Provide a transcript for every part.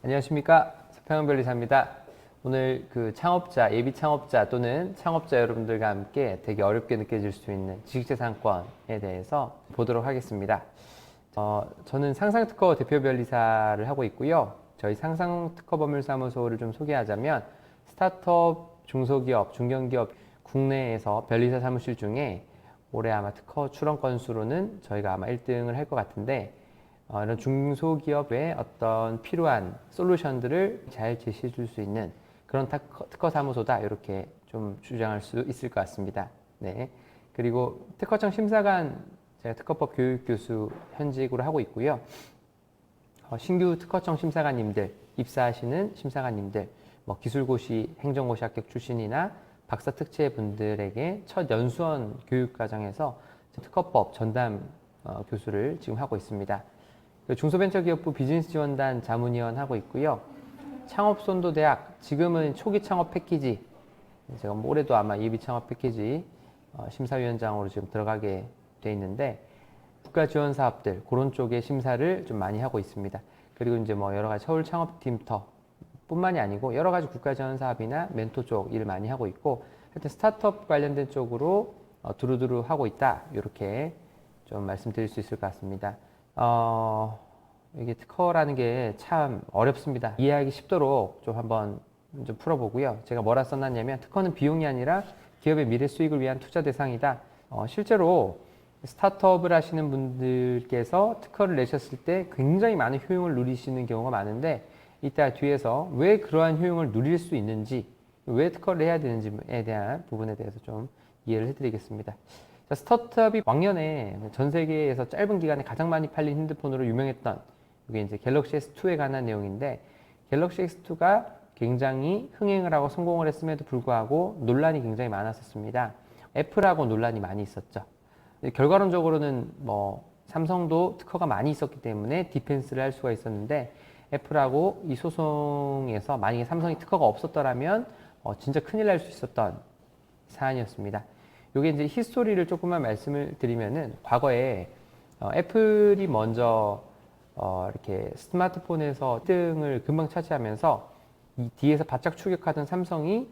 안녕하십니까. 서평원 변리사입니다. 오늘 그 창업자, 예비 창업자 또는 창업자 여러분들과 함께 되게 어렵게 느껴질 수 있는 지식재산권에 대해서 보도록 하겠습니다. 저는 상상특허 대표 변리사를 하고 있고요. 저희 상상특허법률사무소를 좀 소개하자면 스타트업, 중소기업, 중견기업 국내에서 변리사 사무실 중에 올해 아마 특허 출원 건수로는 저희가 아마 1등을 할 것 같은데 이런 중소기업에 어떤 필요한 솔루션들을 잘 제시해 줄 수 있는 그런 특허 사무소다, 이렇게 좀 주장할 수 있을 것 같습니다. 네. 그리고 특허청 심사관, 제가 특허법 교육교수 현직으로 하고 있고요. 신규 특허청 심사관님들, 입사하시는 심사관님들, 기술고시, 행정고시 합격 출신이나 박사 특채 분들에게 첫 연수원 교육과정에서 특허법 전담 교수를 지금 하고 있습니다. 중소벤처기업부 비즈니스지원단 자문위원 하고 있고요. 창업선도대학, 지금은 초기 창업 패키지, 제가 올해도 아마 예비 창업 패키지 심사위원장으로 지금 들어가게 돼 있는데, 국가 지원 사업들, 그런 쪽의 심사를 좀 많이 하고 있습니다. 그리고 이제 여러 가지 서울 창업팀터 뿐만이 아니고 여러 가지 국가 지원 사업이나 멘토 쪽 일을 많이 하고 있고, 하여튼 스타트업 관련된 쪽으로 두루두루 하고 있다, 이렇게 좀 말씀드릴 수 있을 것 같습니다. 이게 특허라는 게 참 어렵습니다. 이해하기 쉽도록 좀 한번 좀 풀어보고요. 제가 뭐라 써놨냐면, 특허는 비용이 아니라 기업의 미래 수익을 위한 투자 대상이다. 실제로 스타트업을 하시는 분들께서 특허를 내셨을 때 굉장히 많은 효용을 누리시는 경우가 많은데, 이따 뒤에서 왜 그러한 효용을 누릴 수 있는지, 왜 특허를 해야 되는지에 대한 부분에 대해서 좀 이해를 해드리겠습니다. 스타트업이 왕년에 전 세계에서 짧은 기간에 가장 많이 팔린 핸드폰으로 유명했던, 이게 이제 갤럭시 S2에 관한 내용인데, 갤럭시 S2가 굉장히 흥행을 하고 성공을 했음에도 불구하고 논란이 굉장히 많았었습니다. 애플하고 논란이 많이 있었죠. 결과론적으로는 삼성도 특허가 많이 있었기 때문에 디펜스를 할 수가 있었는데, 애플하고 이 소송에서 만약에 삼성이 특허가 없었더라면 진짜 큰일 날 수 있었던 사안이었습니다. 이게 이제 히스토리를 조금만 말씀을 드리면은, 과거에 애플이 먼저 이렇게 스마트폰에서 1등을 금방 차지하면서 이 뒤에서 바짝 추격하던 삼성이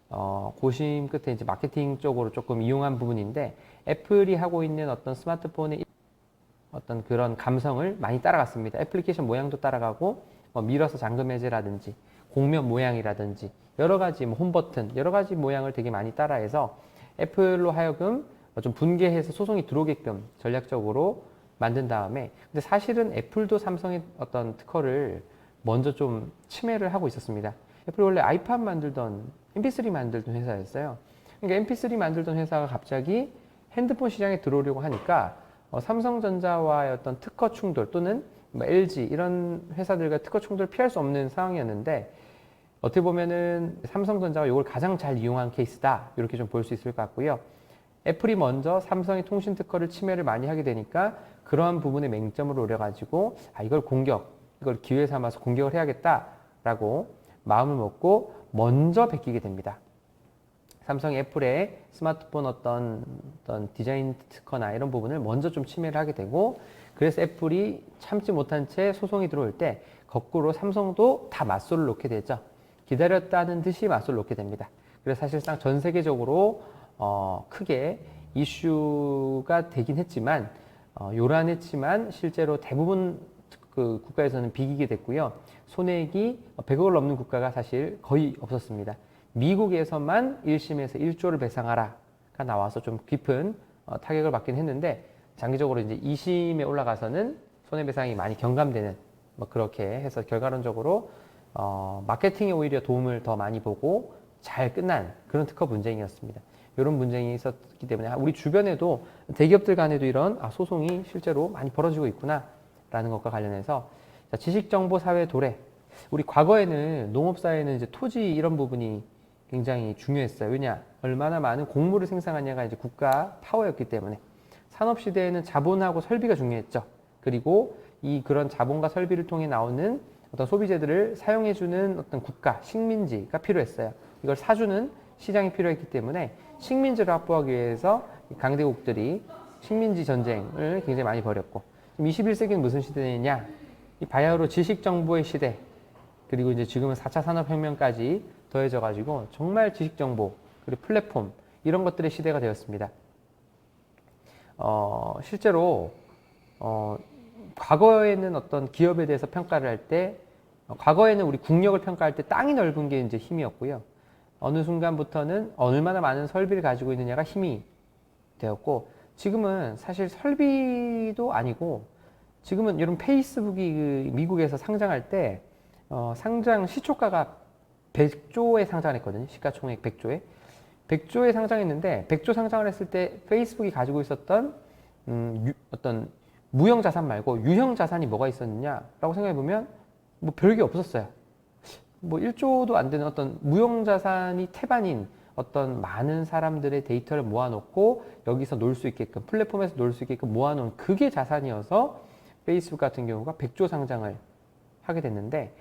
고심 끝에 이제 마케팅 쪽으로 조금 이용한 부분인데, 애플이 하고 있는 어떤 스마트폰의 어떤 그런 감성을 많이 따라갔습니다. 애플리케이션 모양도 따라가고, 밀어서 잠금 해제라든지 공면 모양이라든지 여러 가지 홈 버튼 여러 가지 모양을 되게 많이 따라해서 애플로 하여금 좀 분개해서 소송이 들어오게끔 전략적으로 만든 다음에, 근데 사실은 애플도 삼성의 어떤 특허를 먼저 좀 침해를 하고 있었습니다. 애플이 원래 아이팟 만들던, mp3 만들던 회사였어요. 그러니까 mp3 만들던 회사가 갑자기 핸드폰 시장에 들어오려고 하니까 삼성전자와의 어떤 특허 충돌 또는 LG 이런 회사들과 특허 충돌을 피할 수 없는 상황이었는데, 어떻게 보면은 삼성전자가 이걸 가장 잘 이용한 케이스다, 이렇게 좀 볼 수 있을 것 같고요. 애플이 먼저 삼성의 통신 특허를 침해를 많이 하게 되니까 그러한 부분에 맹점을 노려가지고 이걸 기회 삼아서 공격을 해야겠다라고 마음을 먹고 먼저 베끼게 됩니다. 삼성이 애플의 스마트폰 어떤 디자인 특허나 이런 부분을 먼저 좀 침해를 하게 되고, 그래서 애플이 참지 못한 채 소송이 들어올 때 거꾸로 삼성도 다 맞소를 놓게 되죠. 기다렸다는 듯이 맞소를 놓게 됩니다. 그래서 사실상 전 세계적으로 크게 이슈가 되긴 했지만, 요란했지만 실제로 대부분 그 국가에서는 비기게 됐고요. 손해액이 100억을 넘는 국가가 사실 거의 없었습니다. 미국에서만 1심에서 1조를 배상하라가 나와서 좀 깊은 타격을 받긴 했는데, 장기적으로 이제 2심에 올라가서는 손해배상이 많이 경감되는, 그렇게 해서 결과론적으로 마케팅에 오히려 도움을 더 많이 보고 잘 끝난 그런 특허 분쟁이었습니다. 이런 분쟁이 있었기 때문에 우리 주변에도 대기업들 간에도 이런 소송이 실제로 많이 벌어지고 있구나 라는 것과 관련해서, 지식정보사회 도래, 우리 과거에는 농업사회는 이제 토지 이런 부분이 굉장히 중요했어요. 왜냐? 얼마나 많은 곡물을 생산하냐가 이제 국가 파워였기 때문에. 산업시대에는 자본하고 설비가 중요했죠. 그리고 그런 자본과 설비를 통해 나오는 어떤 소비재들을 사용해주는 어떤 국가, 식민지가 필요했어요. 이걸 사주는 시장이 필요했기 때문에 식민지를 확보하기 위해서 강대국들이 식민지 전쟁을 굉장히 많이 벌였고, 21세기는 무슨 시대냐? 이 바야흐로 지식정보의 시대, 그리고 이제 지금은 4차 산업혁명까지 더해져 가지고 정말 지식정보 그리고 플랫폼 이런 것들의 시대가 되었습니다. 실제로 과거에는 어떤 기업에 대해서 평가를 할 때 과거에는 우리 국력을 평가할 때 땅이 넓은 게 이제 힘이었고요. 어느 순간부터는 얼마나 많은 설비를 가지고 있느냐가 힘이 되었고, 지금은 사실 설비도 아니고, 지금은 여러분 페이스북이 그 미국에서 상장할 때 상장 시초가가 100조에 상장했거든요. 시가총액 100조에. 100조에 상장했는데 100조 상장을 했을 때 페이스북이 가지고 있었던 어떤 무형 자산 말고 유형 자산이 뭐가 있었느냐라고 생각해 보면 뭐 별게 없었어요. 뭐 1조도 안 되는 어떤 무형 자산이 태반인 어떤 많은 사람들의 데이터를 모아놓고 여기서 놀 수 있게끔 플랫폼에서 놀 수 있게끔 모아놓은 그게 자산이어서 페이스북 같은 경우가 100조 상장을 하게 됐는데,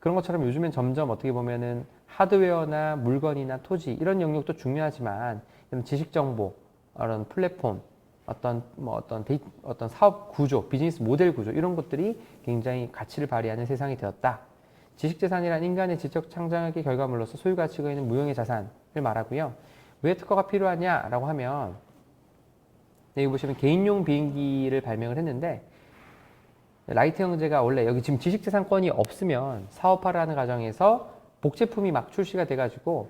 그런 것처럼 요즘엔 점점 어떻게 보면은 하드웨어나 물건이나 토지 이런 영역도 중요하지만 이런 지식 정보, 이런 플랫폼, 어떤 사업 구조, 비즈니스 모델 구조 이런 것들이 굉장히 가치를 발휘하는 세상이 되었다. 지식재산이란 인간의 지적 창작의 결과물로서 소유 가치가 있는 무형의 자산을 말하고요. 왜 특허가 필요하냐라고 하면, 여기 보시면 개인용 비행기를 발명을 했는데, 라이트 형제가 원래 여기 지금 지식재산권이 없으면 사업화라는 과정에서 복제품이 막 출시가 돼가지고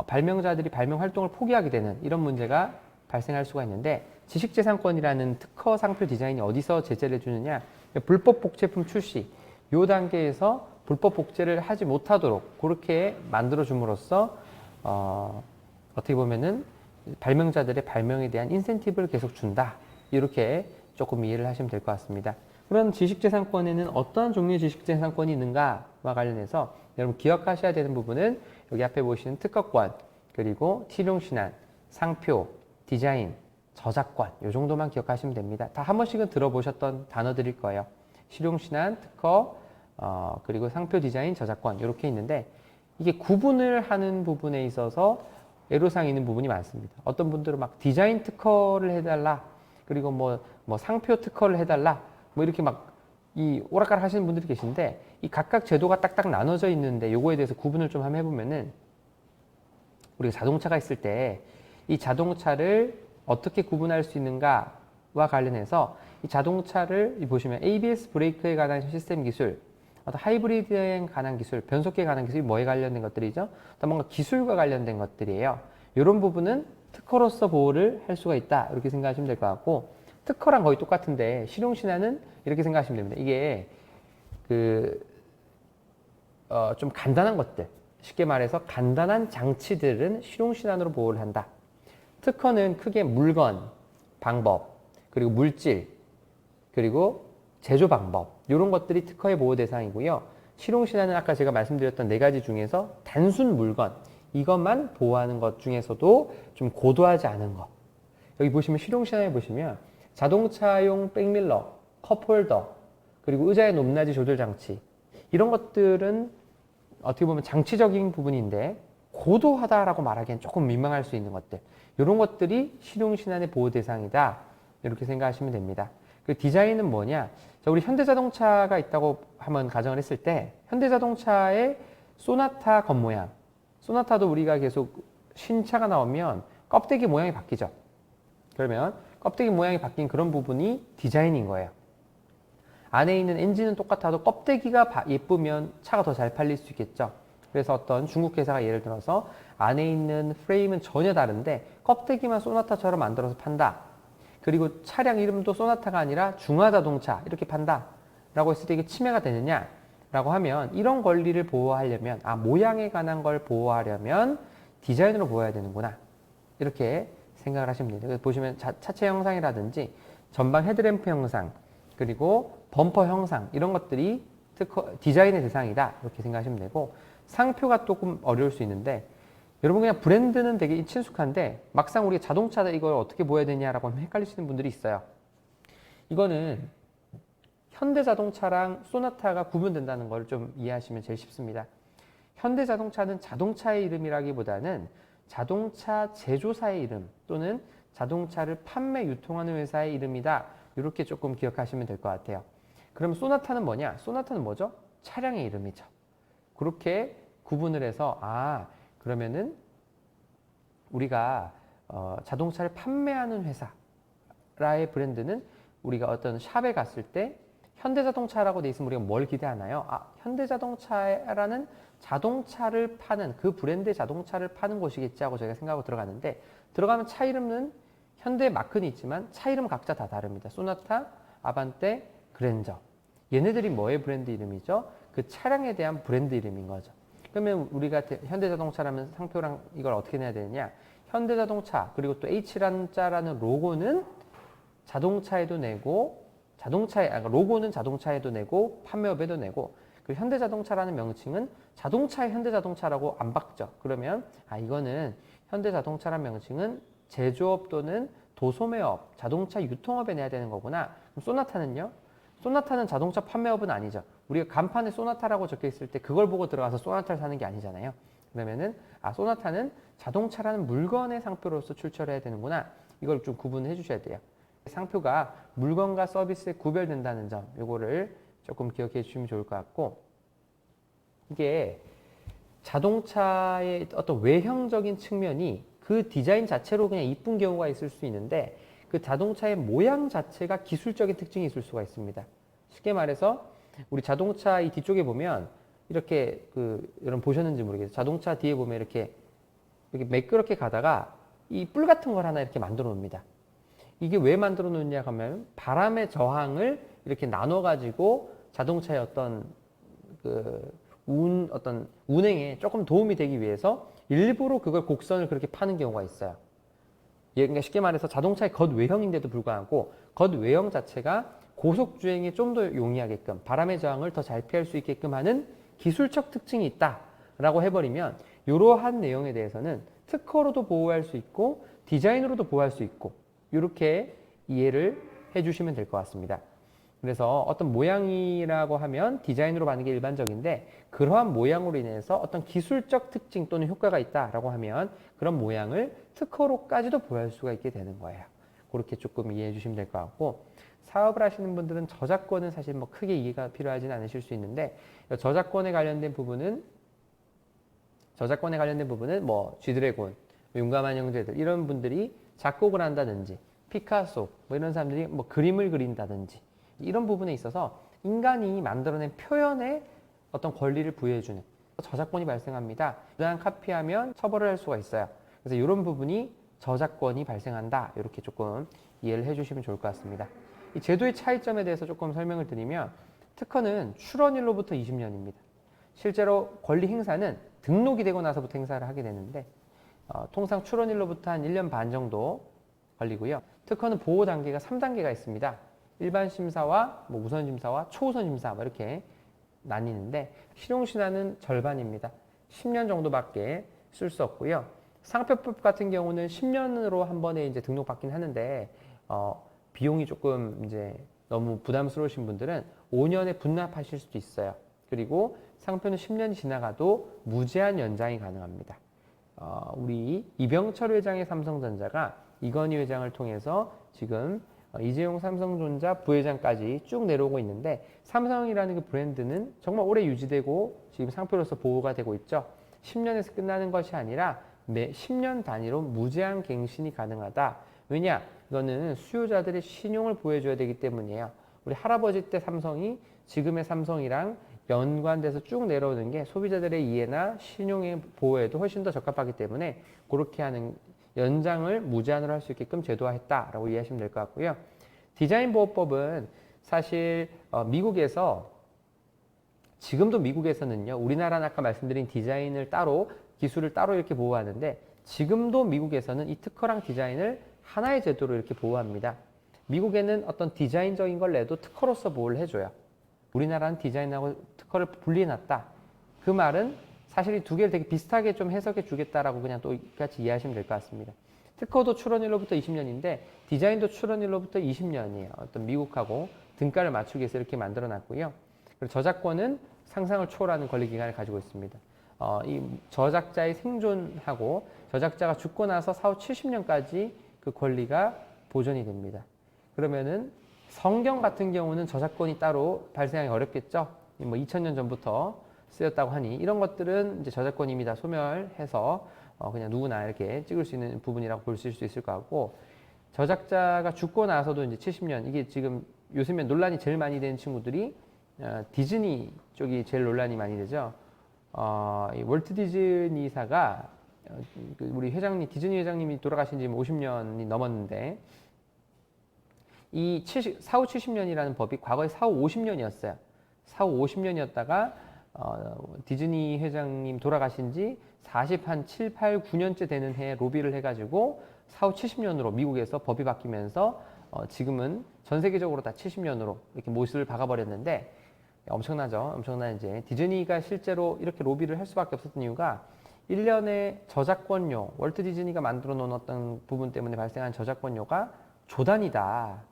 발명자들이 발명 활동을 포기하게 되는 이런 문제가 발생할 수가 있는데, 지식재산권이라는 특허 상표 디자인이 어디서 제재를 해주느냐, 불법 복제품 출시 요 단계에서 불법 복제를 하지 못하도록 그렇게 만들어 줌으로써 어떻게 보면은 발명자들의 발명에 대한 인센티브를 계속 준다, 이렇게 조금 이해를 하시면 될 것 같습니다. 그런 지식재산권에는 어떠한 종류의 지식재산권이 있는가와 관련해서 여러분 기억하셔야 되는 부분은 여기 앞에 보시는 특허권, 그리고 실용신안, 상표, 디자인, 저작권 이 정도만 기억하시면 됩니다. 다 한 번씩은 들어보셨던 단어들일 거예요. 실용신안, 특허, 그리고 상표, 디자인, 저작권 이렇게 있는데, 이게 구분을 하는 부분에 있어서 애로사항이 있는 부분이 많습니다. 어떤 분들은 막 디자인 특허를 해달라, 그리고 뭐 상표 특허를 해달라, 뭐 이렇게 막 이 오락가락 하시는 분들이 계신데, 이 각각 제도가 딱딱 나눠져 있는데 요거에 대해서 구분을 좀 한번 해보면은, 우리가 자동차가 있을 때 이 자동차를 어떻게 구분할 수 있는가와 관련해서 이 자동차를 보시면 ABS 브레이크에 관한 시스템 기술, 어떤 하이브리드에 관한 기술, 변속기에 관한 기술이 뭐에 관련된 것들이죠? 또 뭔가 기술과 관련된 것들이에요. 이런 부분은 특허로서 보호를 할 수가 있다, 이렇게 생각하시면 될 것 같고, 특허랑 거의 똑같은데 실용신안은 이렇게 생각하시면 됩니다. 이게 좀 간단한 것들, 쉽게 말해서 간단한 장치들은 실용신안으로 보호를 한다. 특허는 크게 물건, 방법, 그리고 물질, 그리고 제조 방법, 이런 것들이 특허의 보호 대상이고요. 실용신안은 아까 제가 말씀드렸던 4가지 중에서 단순 물건, 이것만 보호하는 것 중에서도 좀 고도하지 않은 것. 여기 보시면 실용신안에 보시면 자동차용 백밀러, 컵홀더, 그리고 의자의 높낮이 조절 장치, 이런 것들은 어떻게 보면 장치적인 부분인데 고도하다라고 말하기엔 조금 민망할 수 있는 것들, 이런 것들이 실용신안의 보호 대상이다, 이렇게 생각하시면 됩니다. 그 디자인은 뭐냐? 자, 우리 현대자동차가 있다고 한번 가정을 했을 때, 현대자동차의 소나타 겉모양, 소나타도 우리가 계속 신차가 나오면 껍데기 모양이 바뀌죠. 그러면 껍데기 모양이 바뀐 그런 부분이 디자인인 거예요. 안에 있는 엔진은 똑같아도 껍데기가 예쁘면 차가 더 잘 팔릴 수 있겠죠. 그래서 어떤 중국 회사가 예를 들어서 안에 있는 프레임은 전혀 다른데 껍데기만 소나타처럼 만들어서 판다. 그리고 차량 이름도 소나타가 아니라 중화자동차 이렇게 판다 라고 했을 때 이게 침해가 되느냐 라고 하면, 이런 권리를 보호하려면, 모양에 관한 걸 보호하려면 디자인으로 보호해야 되는구나, 이렇게 생각을 하시면 됩니다. 그래서 보시면 차체 형상이라든지 전방 헤드램프 형상, 그리고 범퍼 형상, 이런 것들이 디자인의 대상이다, 이렇게 생각하시면 되고, 상표가 조금 어려울 수 있는데, 여러분 그냥 브랜드는 되게 친숙한데 막상 우리가 자동차다 이걸 어떻게 보여야 되냐라고 하면 헷갈리시는 분들이 있어요. 이거는 현대자동차랑 소나타가 구분된다는 걸 좀 이해하시면 제일 쉽습니다. 현대자동차는 자동차의 이름이라기보다는 자동차 제조사의 이름, 또는 자동차를 판매 유통하는 회사의 이름이다, 이렇게 조금 기억하시면 될 것 같아요. 그럼 소나타는 뭐냐? 소나타는 뭐죠? 차량의 이름이죠. 그렇게 구분을 해서 그러면은 우리가 자동차를 판매하는 회사라의 브랜드는 우리가 어떤 샵에 갔을 때 현대자동차라고 돼 있으면 우리가 뭘 기대하나요? 현대자동차라는 자동차를 파는 그 브랜드의 자동차를 파는 곳이겠지 하고 저희가 생각하고 들어가는데 들어가면 차 이름은 현대 마크는 있지만 차 이름은 각자 다 다릅니다. 소나타, 아반떼, 그랜저. 얘네들이 뭐의 브랜드 이름이죠? 그 차량에 대한 브랜드 이름인 거죠. 그러면 우리가 현대자동차라면 상표랑 이걸 어떻게 내야 되느냐? 현대자동차 그리고 또 H라는 자라는 로고는 자동차에도 내고 로고는 자동차에도 내고 판매업에도 내고 그리고 현대자동차라는 명칭은 자동차의 현대자동차라고 안 박죠. 그러면 이거는 현대자동차라는 명칭은 제조업 또는 도소매업, 자동차 유통업에 내야 되는 거구나. 그럼 소나타는요? 소나타는 자동차 판매업은 아니죠. 우리가 간판에 소나타라고 적혀 있을 때 그걸 보고 들어가서 소나타를 사는 게 아니잖아요. 그러면은 소나타는 자동차라는 물건의 상표로서 출처를 해야 되는구나. 이걸 좀 구분해 주셔야 돼요. 상표가 물건과 서비스에 구별된다는 점, 요거를 조금 기억해 주시면 좋을 것 같고, 이게 자동차의 어떤 외형적인 측면이 그 디자인 자체로 그냥 이쁜 경우가 있을 수 있는데 그 자동차의 모양 자체가 기술적인 특징이 있을 수가 있습니다. 쉽게 말해서 우리 자동차 이 뒤쪽에 보면 이렇게 여러분 보셨는지 모르겠어요. 자동차 뒤에 보면 이렇게 매끄럽게 가다가 이 뿔 같은 걸 하나 이렇게 만들어 놓습니다. 이게 왜 만들어 놓느냐 하면 바람의 저항을 이렇게 나눠 가지고 자동차의 어떤 어떤 운행에 조금 도움이 되기 위해서 일부러 그걸 곡선을 그렇게 파는 경우가 있어요. 그러니까 쉽게 말해서 자동차의 겉외형인데도 불구하고 겉외형 자체가 고속주행에 좀 더 용이하게끔 바람의 저항을 더 잘 피할 수 있게끔 하는 기술적 특징이 있다라고 해버리면 이러한 내용에 대해서는 특허로도 보호할 수 있고 디자인으로도 보호할 수 있고 이렇게 이해를 해주시면 될 것 같습니다. 그래서 어떤 모양이라고 하면 디자인으로 받는 게 일반적인데 그러한 모양으로 인해서 어떤 기술적 특징 또는 효과가 있다라고 하면 그런 모양을 특허로까지도 보호할 수가 있게 되는 거예요. 그렇게 조금 이해해 주시면 될 것 같고 사업을 하시는 분들은 저작권은 사실 뭐 크게 이해가 필요하지는 않으실 수 있는데 저작권에 관련된 부분은 뭐 G드래곤, 용감한 형제들 이런 분들이 작곡을 한다든지 피카소 뭐 이런 사람들이 뭐 그림을 그린다든지 이런 부분에 있어서 인간이 만들어낸 표현에 어떤 권리를 부여해주는 저작권이 발생합니다. 부당한 카피하면 처벌을 할 수가 있어요. 그래서 이런 부분이 저작권이 발생한다. 이렇게 조금 이해를 해주시면 좋을 것 같습니다. 이 제도의 차이점에 대해서 조금 설명을 드리면 특허는 출원일로부터 20년입니다. 실제로 권리 행사는 등록이 되고 나서부터 행사를 하게 되는데 통상 출원일로부터 한 1년 반 정도 걸리고요. 특허는 보호 단계가 3단계가 있습니다. 일반 심사와 우선 심사와 초우선 심사 이렇게 나뉘는데 실용신화는 절반입니다. 10년 정도밖에 쓸 수 없고요. 상표법 같은 경우는 10년으로 한 번에 이제 등록받긴 하는데 비용이 조금 이제 너무 부담스러우신 분들은 5년에 분납하실 수도 있어요. 그리고 상표는 10년이 지나가도 무제한 연장이 가능합니다. 우리 이병철 회장의 삼성전자가 이건희 회장을 통해서 지금 이재용 삼성전자 부회장까지 쭉 내려오고 있는데 삼성이라는 그 브랜드는 정말 오래 유지되고 지금 상표로서 보호가 되고 있죠. 10년에서 끝나는 것이 아니라 매 10년 단위로 무제한 갱신이 가능하다. 왜냐? 이거는 수요자들의 신용을 보여줘야 되기 때문이에요. 우리 할아버지 때 삼성이 지금의 삼성이랑 연관돼서 쭉 내려오는 게 소비자들의 이해나 신용의 보호에도 훨씬 더 적합하기 때문에 그렇게 하는 연장을 무제한으로 할 수 있게끔 제도화했다라고 이해하시면 될 것 같고요. 디자인 보호법은 사실 미국에서 지금도 미국에서는요. 우리나라는 아까 말씀드린 디자인을 따로 기술을 따로 이렇게 보호하는데 지금도 미국에서는 이 특허랑 디자인을 하나의 제도로 이렇게 보호합니다. 미국에는 어떤 디자인적인 걸 내도 특허로서 보호를 해줘요. 우리나라는 디자인하고 특허를 분리해놨다. 그 말은 사실 이 두 개를 되게 비슷하게 좀 해석해 주겠다라고 그냥 또 같이 이해하시면 될 것 같습니다. 특허도 출원일로부터 20년인데 디자인도 출원일로부터 20년이에요. 어떤 미국하고 등가를 맞추기 위해서 이렇게 만들어 놨고요. 그리고 저작권은 상상을 초월하는 권리 기간을 가지고 있습니다. 이 저작자의 생존하고 저작자가 죽고 나서 사후 70년까지 그 권리가 보존이 됩니다. 그러면은 성경 같은 경우는 저작권이 따로 발생하기 어렵겠죠. 뭐 2000년 전부터 쓰였다고 하니 이런 것들은 이제 저작권 이미 다 소멸해서 그냥 누구나 이렇게 찍을 수 있는 부분이라고 볼 수 있을 것 같고, 저작자가 죽고 나서도 이제 70년, 이게 지금 요즘에 논란이 제일 많이 되는 친구들이 디즈니 쪽이 제일 논란이 많이 되죠. 이 월트 디즈니사가 우리 회장님, 디즈니 회장님이 돌아가신 지 50년이 넘었는데, 이 4, 5, 70년이라는 법이 과거에 4, 5, 50년이었어요. 4, 5, 50년이었다가 디즈니 회장님 돌아가신 지 7, 8, 9년째 되는 해에 로비를 해가지고 4, 5, 70년으로 미국에서 법이 바뀌면서 지금은 전 세계적으로 다 70년으로 이렇게 못을 박아버렸는데, 엄청나죠. 엄청난 이제 디즈니가 실제로 이렇게 로비를 할 수밖에 없었던 이유가 1년에 저작권료, 월트 디즈니가 만들어 놓은 어떤 부분 때문에 발생한 저작권료가 조단위다.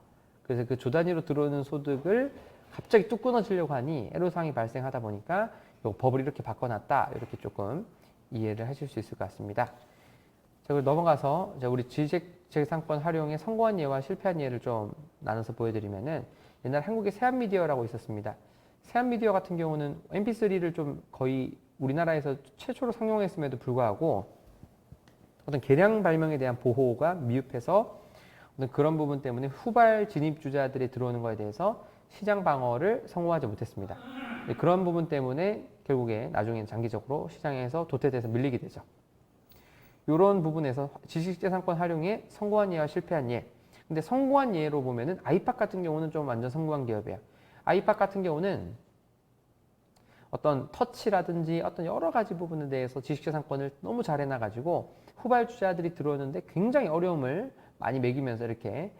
그래서 그 조단위로 들어오는 소득을 갑자기 뚝 끊어지려고 하니 애로사항이 발생하다 보니까 요 법을 이렇게 바꿔놨다. 이렇게 조금 이해를 하실 수 있을 것 같습니다. 자, 그리고 넘어가서 우리 지식재산권 활용의 성공한 예와 실패한 예를 좀 나눠서 보여드리면은, 옛날 한국에 세한미디어라고 있었습니다. 세한미디어 같은 경우는 mp3를 좀 거의 우리나라에서 최초로 상용했음에도 불구하고 어떤 개량 발명에 대한 보호가 미흡해서 어떤 그런 부분 때문에 후발 진입주자들이 들어오는 것에 대해서 시장 방어를 성공하지 못했습니다. 그런 부분 때문에 결국에 나중에 장기적으로 시장에서 도태돼서 밀리게 되죠. 이런 부분에서 지식재산권 활용에 성공한 예와 실패한 예. 근데 성공한 예로 보면은 아이팟 같은 경우는 좀 완전 성공한 기업이에요. 아이팟 같은 경우는 어떤 터치라든지 어떤 여러 가지 부분에 대해서 지식재산권을 너무 잘 해놔가지고 후발주자들이 들어오는데 굉장히 어려움을 많이 매기면서 이렇게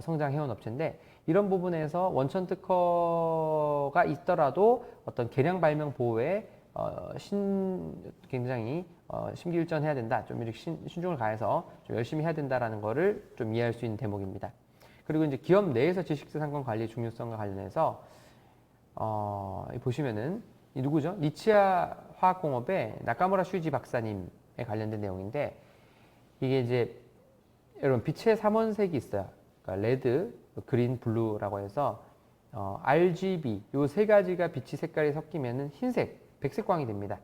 성장해온 업체인데, 이런 부분에서 원천 특허가 있더라도 어떤 개량 발명 보호에 굉장히 심기일전해야 된다. 좀 이렇게 신중을 가해서 좀 열심히 해야 된다라는 거를 좀 이해할 수 있는 대목입니다. 그리고 이제 기업 내에서 지식재산권 관리의 중요성과 관련해서 보시면은 이 누구죠? 니치야 화학공업의 나카무라 슈지 박사님에 관련된 내용인데, 이게 이제 여러분 빛의 3원색이 있어요. 그러니까 레드, 그린, 블루라고 해서 RGB 요 세 가지가 빛이 색깔이 섞이면은 흰색, 백색광이 됩니다.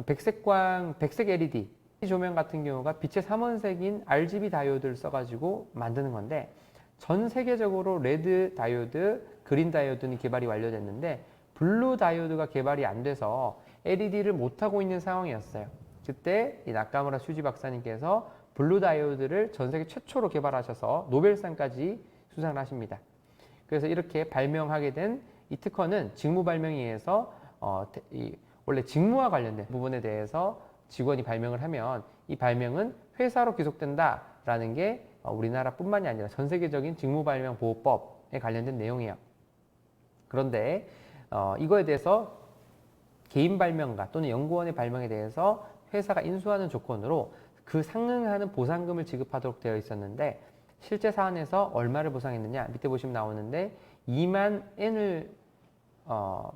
백색광, 백색 LED 조명 같은 경우가 빛의 3원색인 RGB 다이오드를 써가지고 만드는 건데, 전 세계적으로 레드 다이오드, 그린 다이오드는 개발이 완료됐는데 블루 다이오드가 개발이 안 돼서 LED를 못하고 있는 상황이었어요. 그때 이 나카무라 슈지 박사님께서 블루 다이오드를 전 세계 최초로 개발하셔서 노벨상까지 수상을 하십니다. 그래서 이렇게 발명하게 된 이 특허는 직무 발명에 의해서 원래 직무와 관련된 부분에 대해서 직원이 발명을 하면 이 발명은 회사로 귀속된다라는 게 우리나라뿐만이 아니라 전 세계적인 직무 발명 보호법에 관련된 내용이에요. 그런데 이거에 대해서 개인 발명가 또는 연구원의 발명에 대해서 회사가 인수하는 조건으로 그 상응하는 보상금을 지급하도록 되어 있었는데, 실제 사안에서 얼마를 보상했느냐, 밑에 보시면 나오는데 2만 엔을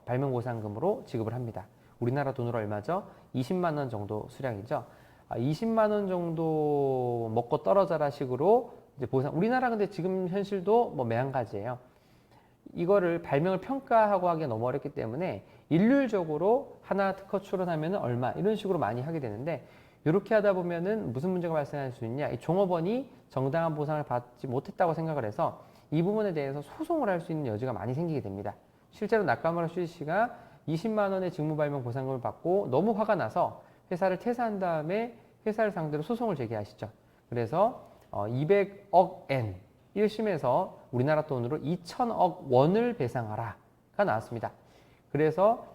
발명 보상금으로 지급을 합니다. 우리나라 돈으로 얼마죠? 20만 원 정도 수량이죠. 20만 원 정도 먹고 떨어져라 식으로 이제 보상. 우리나라 근데 지금 현실도 뭐 매한가지예요. 이거를 발명을 평가하고 하기가 너무 어렵기 때문에 일률적으로 하나 특허 출원하면 얼마 이런 식으로 많이 하게 되는데, 이렇게 하다 보면은 무슨 문제가 발생할 수 있냐, 이 종업원이 정당한 보상을 받지 못했다고 생각을 해서 이 부분에 대해서 소송을 할 수 있는 여지가 많이 생기게 됩니다. 실제로 나카무라 슈지 씨가 20만 원의 직무 발명 보상금을 받고 너무 화가 나서 회사를 퇴사한 다음에 회사를 상대로 소송을 제기하시죠. 그래서 200억 엔 1심에서 우리나라 돈으로 2천억 원을 배상하라가 나왔습니다. 그래서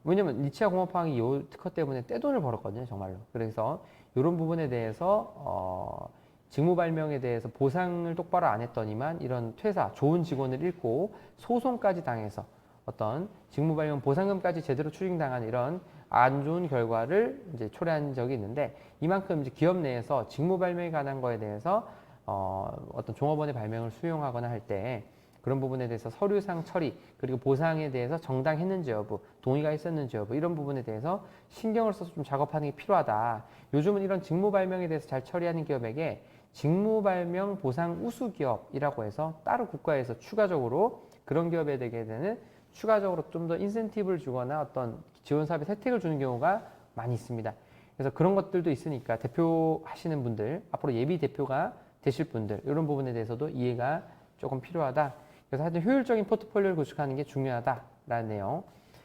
왜냐면 니치야 공업화학이 이 특허 때문에 떼돈을 벌었거든요, 정말로. 그래서 이런 부분에 대해서 직무 발명에 대해서 보상을 똑바로 안 했더니만 이런 퇴사, 좋은 직원을 잃고 소송까지 당해서 어떤 직무 발명 보상금까지 제대로 추징당한 이런 안 좋은 결과를 이제 초래한 적이 있는데, 이만큼 이제 기업 내에서 직무 발명에 관한 거에 대해서 어떤 종업원의 발명을 수용하거나 할 때 그런 부분에 대해서 서류상 처리, 그리고 보상에 대해서 정당했는지 여부, 동의가 있었는지 여부, 이런 부분에 대해서 신경을 써서 좀 작업하는 게 필요하다. 요즘은 이런 직무 발명에 대해서 잘 처리하는 기업에게 직무 발명 보상 우수 기업이라고 해서 따로 국가에서 추가적으로 그런 기업에 되게 되는 추가적으로 좀 더 인센티브를 주거나 어떤 지원 사업에 혜택을 주는 경우가 많이 있습니다. 그래서 그런 것들도 있으니까 대표하시는 분들, 앞으로 예비 대표가 되실 분들, 이런 부분에 대해서도 이해가 조금 필요하다. 그래서 하여튼 효율적인 포트폴리오를 구축하는 게 중요하다라는 내용.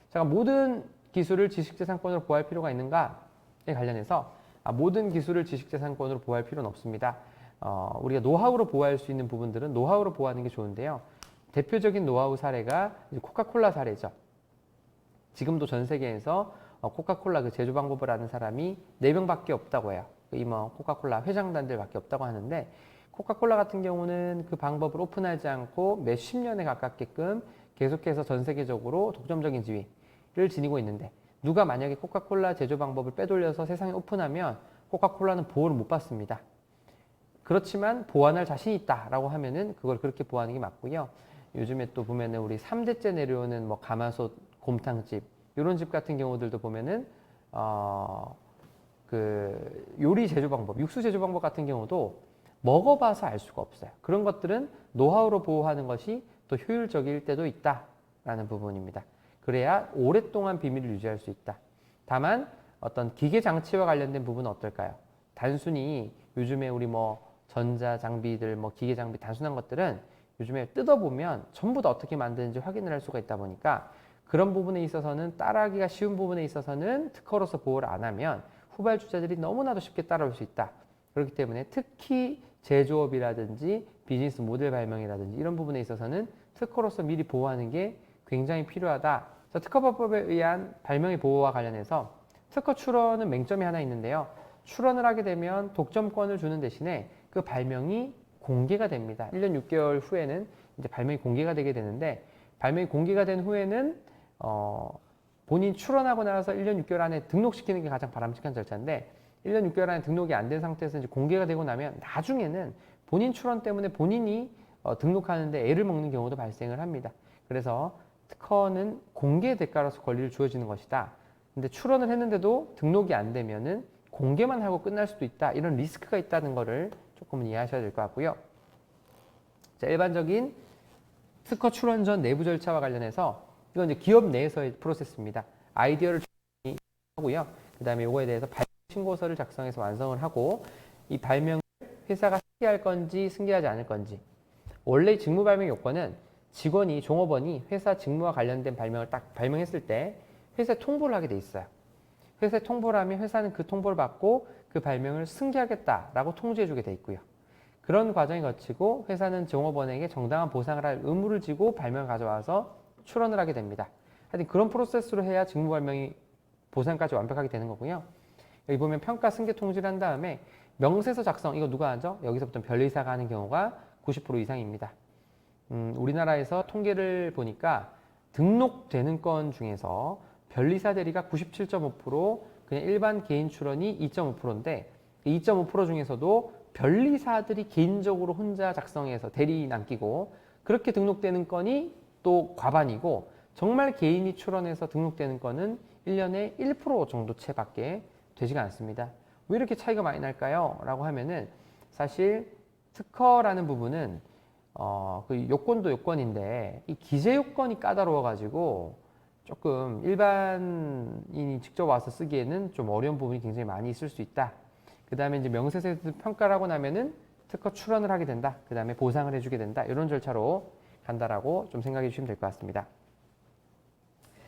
제가 모든 기술을 지식재산권으로 보호할 필요가 있는가에 관련해서 모든 기술을 지식재산권으로 보호할 필요는 없습니다. 우리가 노하우로 보호할 수 있는 부분들은 노하우로 보호하는 게 좋은데요. 대표적인 노하우 사례가 코카콜라 사례죠. 지금도 전 세계에서 코카콜라 그 제조 방법을 아는 사람이 4명밖에 없다고 해요. 이 코카콜라 회장단들밖에 없다고 하는데, 코카콜라 같은 경우는 그 방법을 오픈하지 않고 몇십 년에 가깝게끔 계속해서 전 세계적으로 독점적인 지위를 지니고 있는데, 누가 만약에 코카콜라 제조 방법을 빼돌려서 세상에 오픈하면 코카콜라는 보호를 못 받습니다. 그렇지만 보완할 자신이 있다라고 하면은 그걸 그렇게 보호하는 게 맞고요. 요즘에 또 보면은 우리 3대째 내려오는 가마솥, 곰탕집 이런 집 같은 경우들도 보면은 그 요리 제조 방법, 육수 제조 방법 같은 경우도 먹어봐서 알 수가 없어요. 그런 것들은 노하우로 보호하는 것이 또 효율적일 때도 있다라는 부분입니다. 그래야 오랫동안 비밀을 유지할 수 있다. 다만 어떤 기계 장치와 관련된 부분은 어떨까요? 단순히 요즘에 우리 전자 장비들, 기계 장비 단순한 것들은 요즘에 뜯어보면 전부 다 어떻게 만드는지 확인을 할 수가 있다 보니까 그런 부분에 있어서는 따라하기가 쉬운 부분에 있어서는 특허로서 보호를 안 하면 후발주자들이 너무나도 쉽게 따라올 수 있다. 그렇기 때문에 특히 제조업이라든지 비즈니스 모델 발명이라든지 이런 부분에 있어서는 특허로서 미리 보호하는 게 굉장히 필요하다. 특허법에 의한 발명의 보호와 관련해서 특허 출원은 맹점이 하나 있는데요. 출원을 하게 되면 독점권을 주는 대신에 그 발명이 공개가 됩니다. 1년 6개월 후에는 이제 발명이 공개가 되게 되는데, 발명이 공개가 된 후에는 본인 출원하고 나서 1년 6개월 안에 등록시키는 게 가장 바람직한 절차인데, 1년 6개월 안에 등록이 안 된 상태에서 이제 공개가 되고 나면 나중에는 본인 출원 때문에 본인이 등록하는데 애를 먹는 경우도 발생을 합니다. 그래서 특허는 공개 대가로서 권리를 주어지는 것이다. 근데 출원을 했는데도 등록이 안 되면은 공개만 하고 끝날 수도 있다. 이런 리스크가 있다는 거를 조금은 이해하셔야 될 것 같고요. 자, 일반적인 특허 출원 전 내부 절차와 관련해서 이건 이제 기업 내에서의 프로세스입니다. 아이디어를 하고요. 그 다음에 이거에 대해서 발명 신고서를 작성해서 완성을 하고, 이 발명을 회사가 승계할 건지 승계하지 않을 건지. 원래 직무 발명 요건은 직원이, 종업원이 회사 직무와 관련된 발명을 딱 발명했을 때 회사에 통보를 하게 돼 있어요. 회사에 통보를 하면 회사는 그 통보를 받고 그 발명을 승계하겠다라고 통지해 주게 돼 있고요. 그런 과정을 거치고 회사는 종업원에게 정당한 보상을 할 의무를 지고 발명을 가져와서 출원을 하게 됩니다. 하여튼 그런 프로세스로 해야 직무 발명이 보상까지 완벽하게 되는 거고요. 여기 보면 평가 승계 통지를 한 다음에 명세서 작성, 이거 누가 하죠? 여기서부터 변리사가 하는 경우가 90% 이상입니다. 우리나라에서 통계를 보니까 등록되는 건 중에서 변리사 대리가 97.5%, 그냥 일반 개인 출원이 2.5%인데 2.5% 중에서도 변리사들이 개인적으로 혼자 작성해서 대리 남기고 그렇게 등록되는 건이 또 과반이고, 정말 개인이 출원해서 등록되는 건은 1년에 1% 정도 채밖에 되지가 않습니다. 왜 이렇게 차이가 많이 날까요? 라고 하면은 사실 특허라는 부분은 그 요건도 요건인데 이 기재 요건이 까다로워가지고 조금 일반인이 직접 와서 쓰기에는 좀 어려운 부분이 굉장히 많이 있을 수 있다. 그 다음에 이제 명세서에서 평가를 하고 나면은 특허 출원을 하게 된다. 그 다음에 보상을 해주게 된다. 이런 절차로 간다라고 좀 생각해 주시면 될 것 같습니다.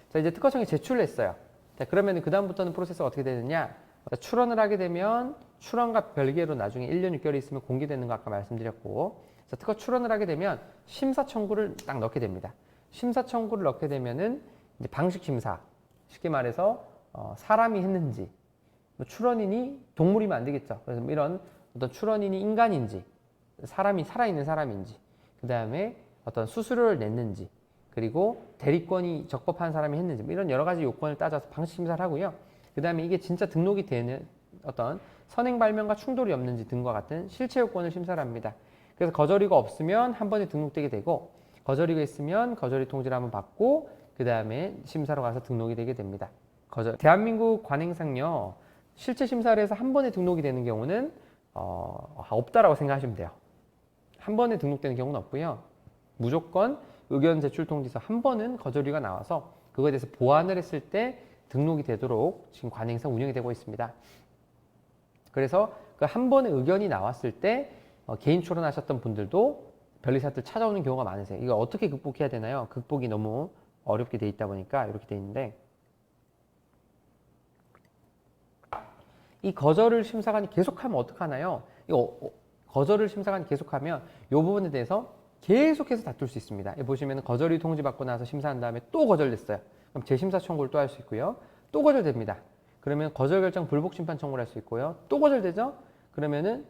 자, 이제 특허청에 제출을 했어요. 자, 그러면 그 다음부터는 프로세스가 어떻게 되느냐? 출원을 하게 되면 출원과 별개로 나중에 1년 6개월이 있으면 공개되는 거 아까 말씀드렸고, 자, 특허 출원을 하게 되면 심사 청구를 딱 넣게 됩니다. 심사 청구를 넣게 되면은 이제 방식 심사, 쉽게 말해서 사람이 했는지, 출원인이 동물이면 안 되겠죠. 그래서 이런 어떤 출원인이 인간인지, 사람이 살아있는 사람인지, 그 다음에 어떤 수수료를 냈는지, 그리고 대리권이 적법한 사람이 했는지, 이런 여러 가지 요건을 따져서 방식 심사를 하고요. 그 다음에 이게 진짜 등록이 되는 어떤 선행 발명과 충돌이 없는지 등과 같은 실체 요건을 심사를 합니다. 그래서 거절이가 없으면 한 번에 등록되게 되고, 거절이가 있으면 거절이 통지를 한번 받고 그 다음에 심사로 가서 등록이 되게 됩니다. 대한민국 관행상요, 실체 심사를 해서 한 번에 등록이 되는 경우는 없다라고 생각하시면 돼요. 한 번에 등록되는 경우는 없고요. 무조건 의견 제출 통지서 한 번은 거절이가 나와서 그거에 대해서 보완을 했을 때 등록이 되도록 지금 관행상 운영이 되고 있습니다. 그래서 그 한 번의 의견이 나왔을 때 개인 출원하셨던 분들도 변리사들 찾아오는 경우가 많으세요. 이거 어떻게 극복해야 되나요? 극복이 너무 어렵게 돼 있다 보니까 이렇게 돼 있는데, 이 거절을 심사관이 계속하면 어떡하나요? 이거 거절을 심사관이 계속하면 이 부분에 대해서 계속해서 다툴 수 있습니다. 보시면 거절이 통지받고 나서 심사한 다음에 또 거절됐어요. 그럼 재심사 청구를 또 할 수 있고요. 또 거절됩니다. 그러면 거절 결정 불복 심판 청구를 할 수 있고요. 또 거절되죠? 그러면은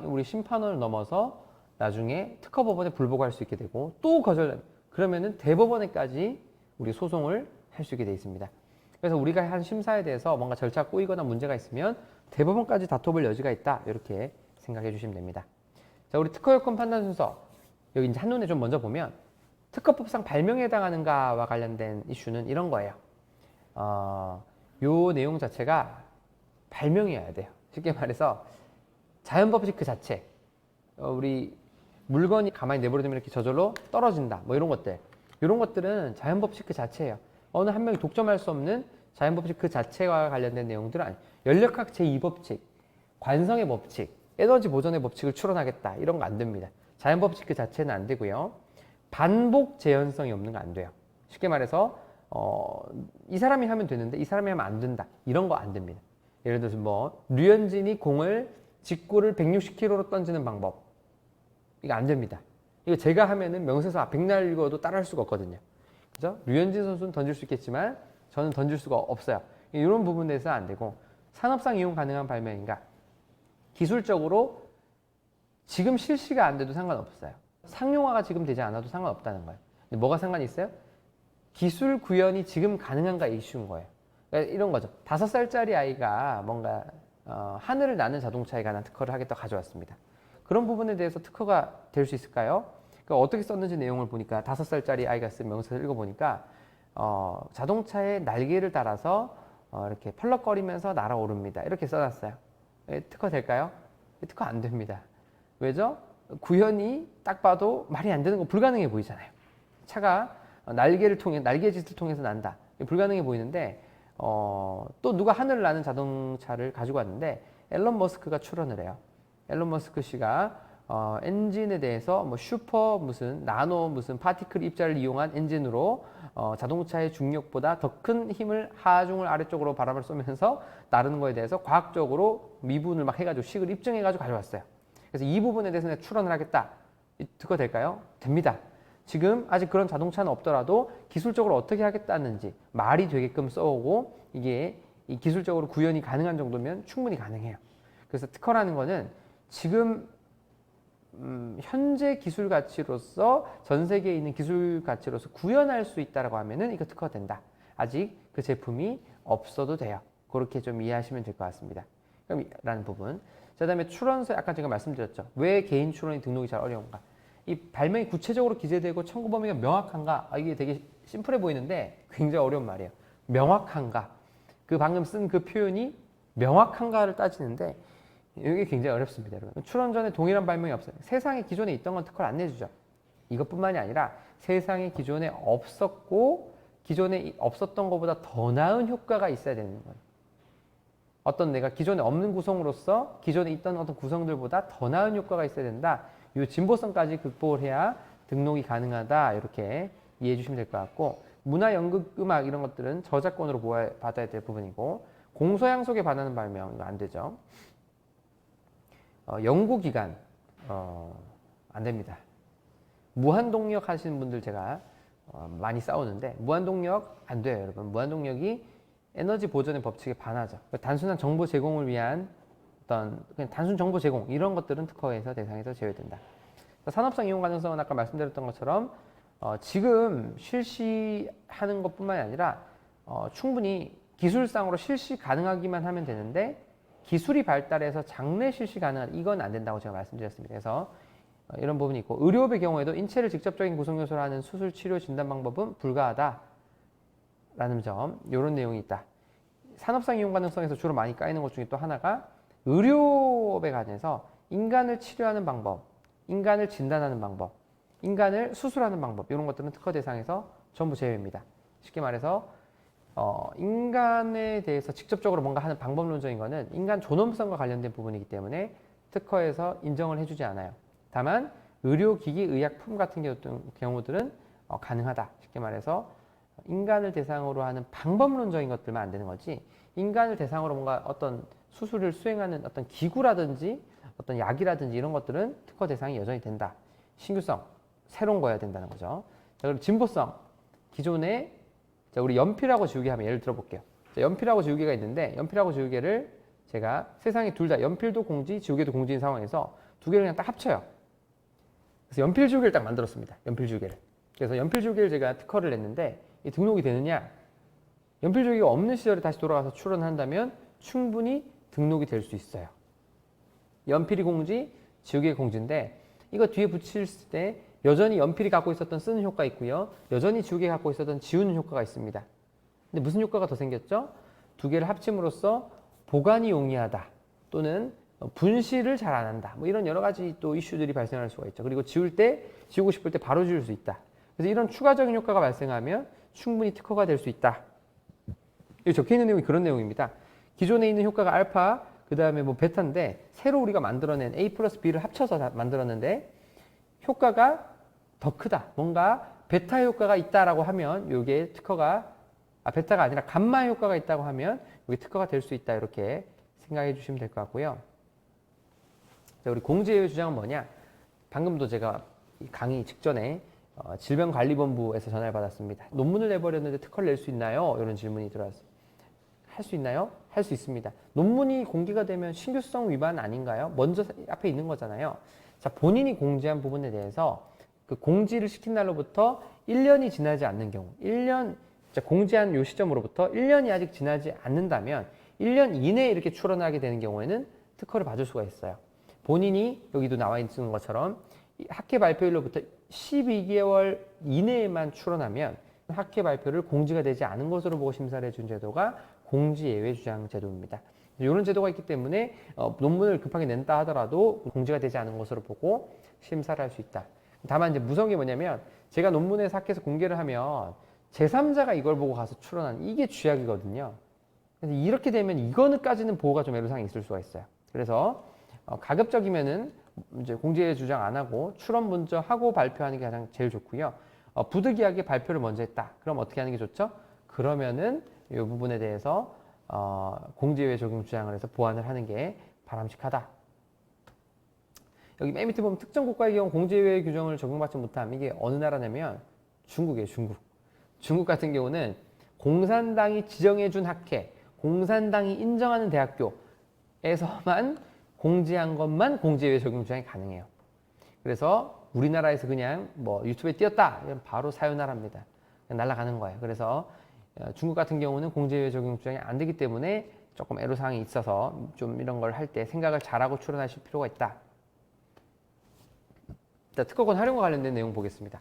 우리 심판원을 넘어서 나중에 특허법원에 불복할 수 있게 되고, 또 그러면은 대법원에까지 우리 소송을 할 수 있게 돼 있습니다. 그래서 우리가 한 심사에 대해서 뭔가 절차가 꼬이거나 문제가 있으면 대법원까지 다퉈볼 여지가 있다, 이렇게 생각해 주시면 됩니다. 자, 우리 특허 요건 판단 순서, 여기 이제 한눈에 좀 먼저 보면 특허법상 발명에 해당하는가와 관련된 이슈는 이런 거예요. 요 내용 자체가 발명이어야 돼요. 쉽게 말해서 자연법칙 그 자체, 우리 물건이 가만히 내버려두면 이렇게 저절로 떨어진다, 뭐 이런 것들, 이런 것들은 자연법칙 그 자체예요. 어느 한 명이 독점할 수 없는 자연법칙 그 자체와 관련된 내용들은 아니에요. 연력학 제2법칙, 관성의 법칙, 에너지 보존의 법칙을 추론하겠다, 이런 거 안 됩니다. 자연법칙 그 자체는 안 되고요. 반복 재현성이 없는 거 안 돼요. 쉽게 말해서 이 사람이 하면 되는데 이 사람이 하면 안 된다, 이런 거 안 됩니다. 예를 들어서 뭐 류현진이 직구를 160km로 던지는 방법, 이거 안 됩니다. 이거 제가 하면은 명세서 백날 읽어도 따라할 수가 없거든요. 그죠? 류현진 선수는 던질 수 있겠지만 저는 던질 수가 없어요. 이런 부분에서 안 되고, 산업상 이용 가능한 발명인가? 기술적으로 지금 실시가 안 돼도 상관없어요. 상용화가 지금 되지 않아도 상관없다는 거예요. 근데 뭐가 상관이 있어요? 기술 구현이 지금 가능한가 이슈인 거예요. 그러니까 이런 거죠. 5살짜리 아이가 뭔가 하늘을 나는 자동차에 관한 특허를 하겠다고 가져왔습니다. 그런 부분에 대해서 특허가 될 수 있을까요? 그러니까 어떻게 썼는지 내용을 보니까 5살짜리 아이가 쓴 명세서를 읽어보니까 자동차의 날개를 달아서 이렇게 펄럭거리면서 날아오릅니다, 이렇게 써놨어요. 특허 될까요? 특허 안 됩니다. 왜죠? 구현이 딱 봐도 말이 안 되는 거, 불가능해 보이잖아요. 차가 날개짓을 통해서 난다, 불가능해 보이는데 또 누가 하늘을 나는 자동차를 가지고 왔는데 앨런 머스크가 출원을 해요. 앨런 머스크 씨가 엔진에 대해서 뭐 슈퍼 무슨 나노 무슨 파티클 입자를 이용한 엔진으로 자동차의 중력보다 더 큰 힘을 하중을 아래쪽으로 바람을 쏘면서 나르는 거에 대해서 과학적으로 미분을 막 해가지고 식을 입증해가지고 가져왔어요. 그래서 이 부분에 대해서 내가 출원을 하겠다. 특허 될까요? 됩니다. 지금 아직 그런 자동차는 없더라도 기술적으로 어떻게 하겠다는지 말이 되게끔 써오고, 이게 기술적으로 구현이 가능한 정도면 충분히 가능해요. 그래서 특허라는 거는 지금 현재 기술 가치로서, 전 세계에 있는 기술 가치로서 구현할 수 있다라고 하면은 이거 특허가 된다. 아직 그 제품이 없어도 돼요. 그렇게 좀 이해하시면 될 것 같습니다. 그럼 라는 부분. 자, 그다음에 출원서, 아까 제가 말씀드렸죠. 왜 개인 출원이 등록이 잘 어려운가? 이 발명이 구체적으로 기재되고 청구 범위가 명확한가? 이게 되게 심플해 보이는데 굉장히 어려운 말이에요. 명확한가? 그 방금 쓴 그 표현이 명확한가를 따지는데 이게 굉장히 어렵습니다, 여러분. 출원 전에 동일한 발명이 없어요. 세상에 기존에 있던 건 특허를 안 내주죠. 이것뿐만이 아니라 세상에 기존에 없었고 기존에 없었던 것보다 더 나은 효과가 있어야 되는 거예요. 어떤 내가 기존에 없는 구성으로서 기존에 있던 어떤 구성들보다 더 나은 효과가 있어야 된다. 이 진보성까지 극복을 해야 등록이 가능하다, 이렇게 이해해 주시면 될 것 같고, 문화, 연극, 음악 이런 것들은 저작권으로 받아야 될 부분이고, 공소양속에 반하는 발명 이거 안 되죠. 연구기간 안 됩니다. 무한동력 하시는 분들 제가 많이 싸우는데 무한동력 안 돼요, 여러분. 무한동력이 에너지 보존의 법칙에 반하죠. 단순한 정보 제공을 위한 그냥 단순 정보 제공, 이런 것들은 특허에서 대상에서 제외된다. 산업상 이용 가능성은 아까 말씀드렸던 것처럼 지금 실시하는 것뿐만이 아니라 충분히 기술상으로 실시 가능하기만 하면 되는데, 기술이 발달해서 장래 실시 가능한, 이건 안 된다고 제가 말씀드렸습니다. 그래서 이런 부분이 있고, 의료업의 경우에도 인체를 직접적인 구성 요소로 하는 수술, 치료, 진단 방법은 불가하다라는 점, 이런 내용이 있다. 산업상 이용 가능성에서 주로 많이 까이는 것 중에 또 하나가 의료업에 관해서 인간을 치료하는 방법, 인간을 진단하는 방법, 인간을 수술하는 방법, 이런 것들은 특허 대상에서 전부 제외입니다. 쉽게 말해서 인간에 대해서 직접적으로 뭔가 하는 방법론적인 거는 인간 존엄성과 관련된 부분이기 때문에 특허에서 인정을 해주지 않아요. 다만 의료기기, 의약품 같은 경우들은 가능하다. 쉽게 말해서 인간을 대상으로 하는 방법론적인 것들만 안 되는 거지, 인간을 대상으로 뭔가 어떤 수술을 수행하는 어떤 기구라든지 어떤 약이라든지 이런 것들은 특허 대상이 여전히 된다. 신규성, 새로운 거여야 된다는 거죠. 자, 그럼 진보성, 기존에 자, 우리 연필하고 지우개 하면 예를 들어 볼게요. 자, 연필하고 지우개가 있는데 연필하고 지우개를 제가 세상에 둘 다 연필도 공지, 지우개도 공지인 상황에서 두 개를 그냥 딱 합쳐요. 그래서 연필 지우개를 딱 만들었습니다. 연필 지우개를. 그래서 연필 지우개를 제가 특허를 냈는데 이 등록이 되느냐? 연필 지우개가 없는 시절에 다시 돌아가서 출원한다면 충분히 등록이 될 수 있어요. 연필이 공지, 지우개 공지인데 이거 뒤에 붙일 때 여전히 연필이 갖고 있었던 쓰는 효과 있고요. 여전히 지우개가 갖고 있었던 지우는 효과가 있습니다. 근데 무슨 효과가 더 생겼죠? 두 개를 합침으로써 보관이 용이하다. 또는 분실을 잘 안 한다. 뭐 이런 여러 가지 또 이슈들이 발생할 수가 있죠. 그리고 지우고 싶을 때 바로 지울 수 있다. 그래서 이런 추가적인 효과가 발생하면 충분히 특허가 될 수 있다. 여기 적혀 있는 내용이 그런 내용입니다. 기존에 있는 효과가 알파, 그 다음에 뭐 베타인데 새로 우리가 만들어낸 A 플러스 B를 합쳐서 만들었는데 효과가 더 크다. 뭔가 베타 효과가 있다라고 하면 이게 특허가 베타가 아니라 감마 효과가 있다고 하면 이게 특허가 될 수 있다. 이렇게 생각해 주시면 될 것 같고요. 자, 우리 공제의 주장은 뭐냐? 방금도 제가 강의 직전에 질병관리본부에서 전화를 받았습니다. 논문을 내버렸는데 특허를 낼 수 있나요? 이런 질문이 들어왔어요. 할 수 있나요? 할 수 있습니다. 논문이 공개가 되면 신규성 위반 아닌가요? 먼저 앞에 있는 거잖아요. 자, 본인이 공지한 부분에 대해서 그 공지를 시킨 날로부터 1년이 지나지 않는 경우, 1년, 공지한 요 시점으로부터 1년이 아직 지나지 않는다면 1년 이내에 이렇게 출원하게 되는 경우에는 특허를 받을 수가 있어요. 본인이 여기도 나와 있는 것처럼 학회 발표일로부터 12개월 이내에만 출원하면 학회 발표를 공지가 되지 않은 것으로 보고 심사를 해준 제도가 공지예외 주장 제도입니다. 이런 제도가 있기 때문에 논문을 급하게 낸다 하더라도 공지가 되지 않은 것으로 보고 심사를 할 수 있다. 다만 이제 무서운 게 뭐냐면 제가 논문에서 학회에서 공개를 하면 제3자가 이걸 보고 가서 출원하는 이게 쥐약이거든요. 그래서 이렇게 되면 이거는까지는 보호가 좀 애로사항이 있을 수가 있어요. 그래서 가급적이면은 이제 공지에 주장 안 하고 출원 먼저 하고 발표하는 게 가장 제일 좋고요. 부득이하게 발표를 먼저 했다. 그럼 어떻게 하는 게 좋죠? 그러면은 이 부분에 대해서 공지외 적용 주장을 해서 보완을 하는 게 바람직하다. 여기 맨 밑에 보면 특정 국가의 경우 공제외 규정을 적용받지 못함. 이게 어느 나라냐면 중국이에요. 중국. 중국 같은 경우는 공산당이 지정해준 학회, 공산당이 인정하는 대학교에서만 공지한 것만 공제외 적용 주장이 가능해요. 그래서 우리나라에서 그냥 뭐 유튜브에 띄었다 이러면 바로 사유나라입니다. 그냥 날아가는 거예요. 그래서 중국 같은 경우는 공제외 적용 주장이 안 되기 때문에 조금 애로사항이 있어서 좀 이런 걸 할 때 생각을 잘하고 출원하실 필요가 있다. 자, 특허권 활용과 관련된 내용 보겠습니다.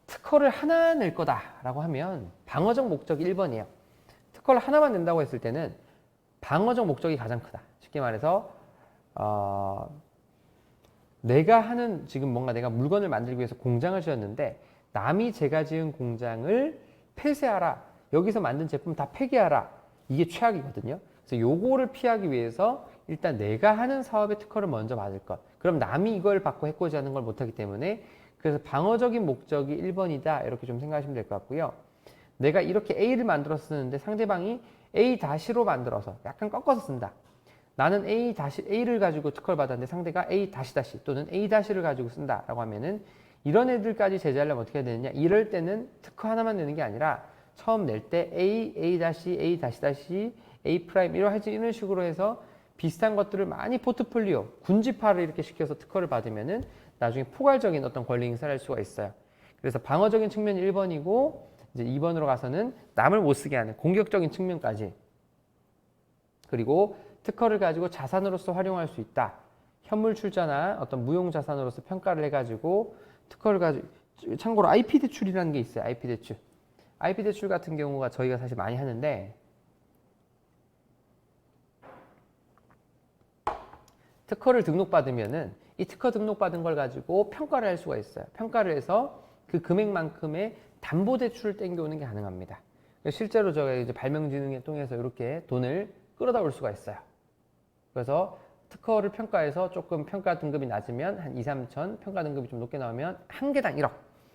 특허를 하나 낼 거다라고 하면 방어적 목적이 1번이에요. 특허를 하나만 낸다고 했을 때는 방어적 목적이 가장 크다. 쉽게 말해서 내가 하는 지금 뭔가 내가 물건을 만들기 위해서 공장을 지었는데 남이 제가 지은 공장을 폐쇄하라. 여기서 만든 제품 다 폐기하라. 이게 최악이거든요. 그래서 요거를 피하기 위해서 일단 내가 하는 사업의 특허를 먼저 받을 것. 그럼 남이 이걸 받고 해코지 하는 걸 못하기 때문에 그래서 방어적인 목적이 1번이다. 이렇게 좀 생각하시면 될 것 같고요. 내가 이렇게 A를 만들어서 쓰는데 상대방이 A-로 만들어서 약간 꺾어서 쓴다. 나는 A를 가지고 특허를 받았는데 상대가 A-, 또는 A-를 가지고 쓴다라고 하면은 이런 애들까지 제재하려면 어떻게 해야 되느냐? 이럴 때는 특허 하나만 내는 게 아니라 처음 낼 때 A, A-, A-, A' 이런 식으로 해서 비슷한 것들을 많이 포트폴리오, 군집화를 이렇게 시켜서 특허를 받으면은 나중에 포괄적인 어떤 권리 행사를 할 수가 있어요. 그래서 방어적인 측면이 1번이고 이제 2번으로 가서는 남을 못 쓰게 하는 공격적인 측면까지. 그리고 특허를 가지고 자산으로서 활용할 수 있다. 현물 출자나 어떤 무용 자산으로서 평가를 해가지고 특허를 가지고 참고로 IP 대출이라는 게 있어요. IP 대출. IP 대출 같은 경우가 저희가 사실 많이 하는데 특허를 등록받으면은 이 특허 등록받은 걸 가지고 평가를 할 수가 있어요. 평가를 해서 그 금액만큼의 담보대출을 땡겨오는 게 가능합니다. 실제로 저희가 이제 발명지능을 통해서 이렇게 돈을 끌어다 올 수가 있어요. 그래서 특허를 평가해서 조금 평가 등급이 낮으면 한 2, 3천, 평가 등급이 좀 높게 나오면 한 개당 1억.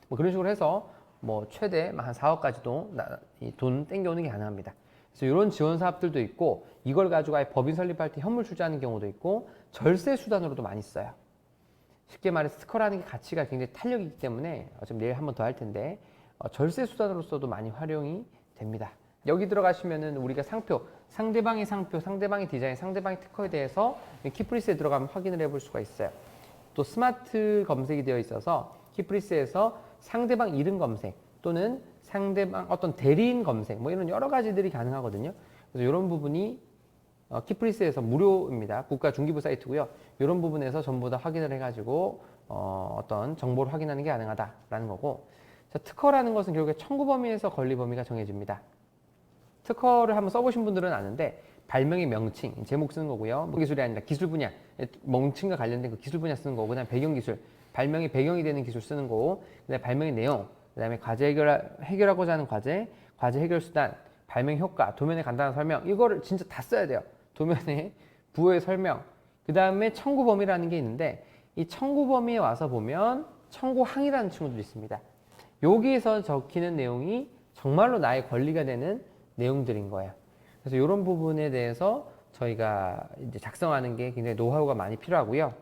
뭐 그런 식으로 해서 뭐 최대 한 4억까지도 돈 땡겨오는 게 가능합니다. 그래서 이런 지원 사업들도 있고, 이걸 가지고 아예 법인 설립할 때 현물 출자하는 경우도 있고, 절세 수단으로도 많이 써요. 쉽게 말해서 특허라는 게 가치가 굉장히 탄력이기 때문에 좀 내일 한번 더 할 텐데 절세 수단으로서도 많이 활용이 됩니다. 여기 들어가시면은 우리가 상표, 상대방의 상표, 상대방의 디자인, 상대방의 특허에 대해서 키프리스에 들어가면 확인을 해볼 수가 있어요. 또 스마트 검색이 되어 있어서 키프리스에서 상대방 이름 검색 또는 상대방 어떤 대리인 검색 뭐 이런 여러 가지들이 가능하거든요. 그래서 이런 부분이 키프리스에서 무료입니다. 국가 중기부 사이트고요. 이런 부분에서 전부 다 확인을 해가지고 어떤 정보를 확인하는 게 가능하다라는 거고, 자, 특허라는 것은 결국에 청구 범위에서 권리 범위가 정해집니다. 특허를 한번 써보신 분들은 아는데 발명의 명칭, 제목 쓰는 거고요. 뭐 기술이 아니라 기술 분야, 명칭과 관련된 그 기술 분야 쓰는 거고, 그다음 배경 기술, 발명의 배경이 되는 기술 쓰는 거고, 그다음 발명의 내용, 그다음에 과제 해결하고자 하는 과제 해결 수단, 발명 효과, 도면의 간단한 설명, 이거를 진짜 다 써야 돼요. 도면의 부호의 설명, 그 다음에 청구 범위라는 게 있는데, 이 청구 범위에 와서 보면 청구 항이라는 친구도 있습니다. 여기에서 적히는 내용이 정말로 나의 권리가 되는 내용들인 거예요. 그래서 이런 부분에 대해서 저희가 이제 작성하는 게 굉장히 노하우가 많이 필요하고요.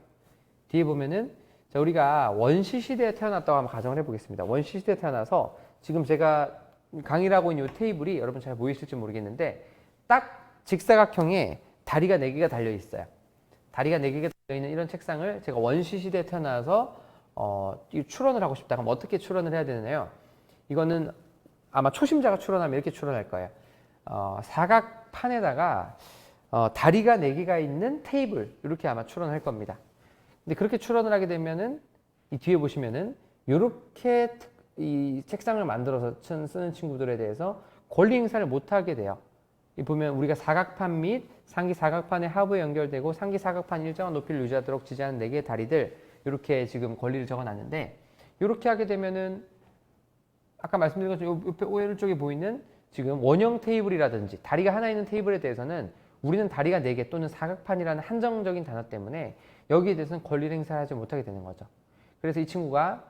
뒤에 보면은 자, 우리가 원시 시대에 태어났다고 한번 가정을 해보겠습니다. 원시 시대에 태어나서 지금 제가 강의를 하고 있는 이 테이블이 여러분 잘 보이실지 모르겠는데 딱 직사각형에 다리가 4개가 달려 있어요. 다리가 4개가 달려 있는 이런 책상을 제가 원시 시대에 태어나서 추론을 하고 싶다. 그럼 어떻게 추론을 해야 되나요? 이거는 아마 초심자가 추론하면 이렇게 추론할 거예요. 사각판에다가 다리가 4개가 있는 테이블, 이렇게 아마 추론할 겁니다. 근데 그렇게 추론을 하게 되면은 이 뒤에 보시면은 이렇게 이 책상을 만들어서 쓰는 친구들에 대해서 권리 행사를 못 하게 돼요. 이 보면 우리가 사각판 및 상기 사각판의 하부에 연결되고 상기 사각판 일정한 높이를 유지하도록 지지하는 4개의 다리들, 이렇게 지금 권리를 적어놨는데, 이렇게 하게 되면은 아까 말씀드린 것처럼 옆에 오른쪽에 보이는 지금 원형 테이블이라든지 다리가 하나 있는 테이블에 대해서는 우리는 다리가 4개 또는 사각판이라는 한정적인 단어 때문에 여기에 대해서는 권리를 행사하지 못하게 되는 거죠. 그래서 이 친구가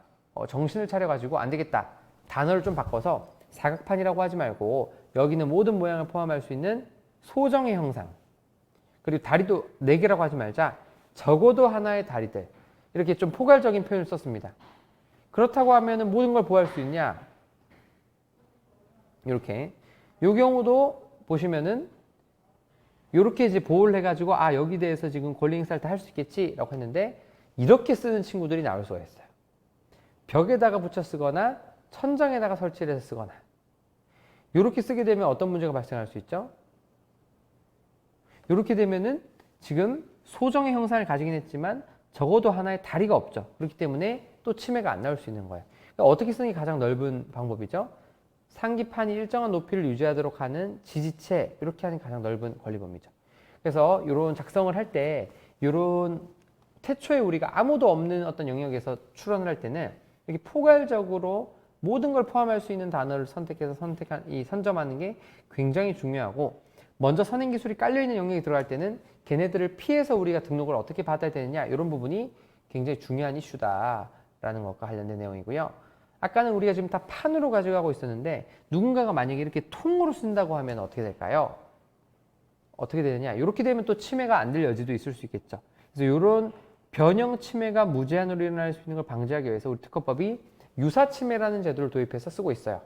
정신을 차려가지고 안 되겠다, 단어를 좀 바꿔서 사각판이라고 하지 말고 여기는 모든 모양을 포함할 수 있는 소정의 형상, 그리고 다리도 4개라고 하지 말자, 적어도 하나의 다리들, 이렇게 좀 포괄적인 표현을 썼습니다. 그렇다고 하면 모든 걸 보호할 수 있냐? 이렇게. 이 경우도 보시면은 이렇게 이제 보호를 해가지고 여기 대해서 지금 권리 행사를 다 할 수 있겠지라고 했는데, 이렇게 쓰는 친구들이 나올 수가 있어요. 벽에다가 붙여 쓰거나 천장에다가 설치를 해서 쓰거나, 이렇게 쓰게 되면 어떤 문제가 발생할 수 있죠? 이렇게 되면은 지금 소정의 형상을 가지긴 했지만 적어도 하나의 다리가 없죠. 그렇기 때문에 또 침해가 안 나올 수 있는 거예요. 그러니까 어떻게 쓰는 게 가장 넓은 방법이죠? 상기판이 일정한 높이를 유지하도록 하는 지지체, 이렇게 하는 게 가장 넓은 권리 범위죠. 그래서 이런 작성을 할 때, 이런 태초에 우리가 아무도 없는 어떤 영역에서 추론을 할 때는 이렇게 포괄적으로 모든 걸 포함할 수 있는 단어를 선택해서 선점하는 게 굉장히 중요하고, 먼저 선행 기술이 깔려있는 영역에 들어갈 때는 걔네들을 피해서 우리가 등록을 어떻게 받아야 되느냐, 이런 부분이 굉장히 중요한 이슈다라는 것과 관련된 내용이고요. 아까는 우리가 지금 다 판으로 가져가고 있었는데, 누군가가 만약에 이렇게 통으로 쓴다고 하면 어떻게 될까요? 어떻게 되느냐? 이렇게 되면 또 침해가 안 될 여지도 있을 수 있겠죠. 그래서 이런 변형 침해가 무제한으로 일어날 수 있는 걸 방지하기 위해서 우리 특허법이 유사 침해라는 제도를 도입해서 쓰고 있어요.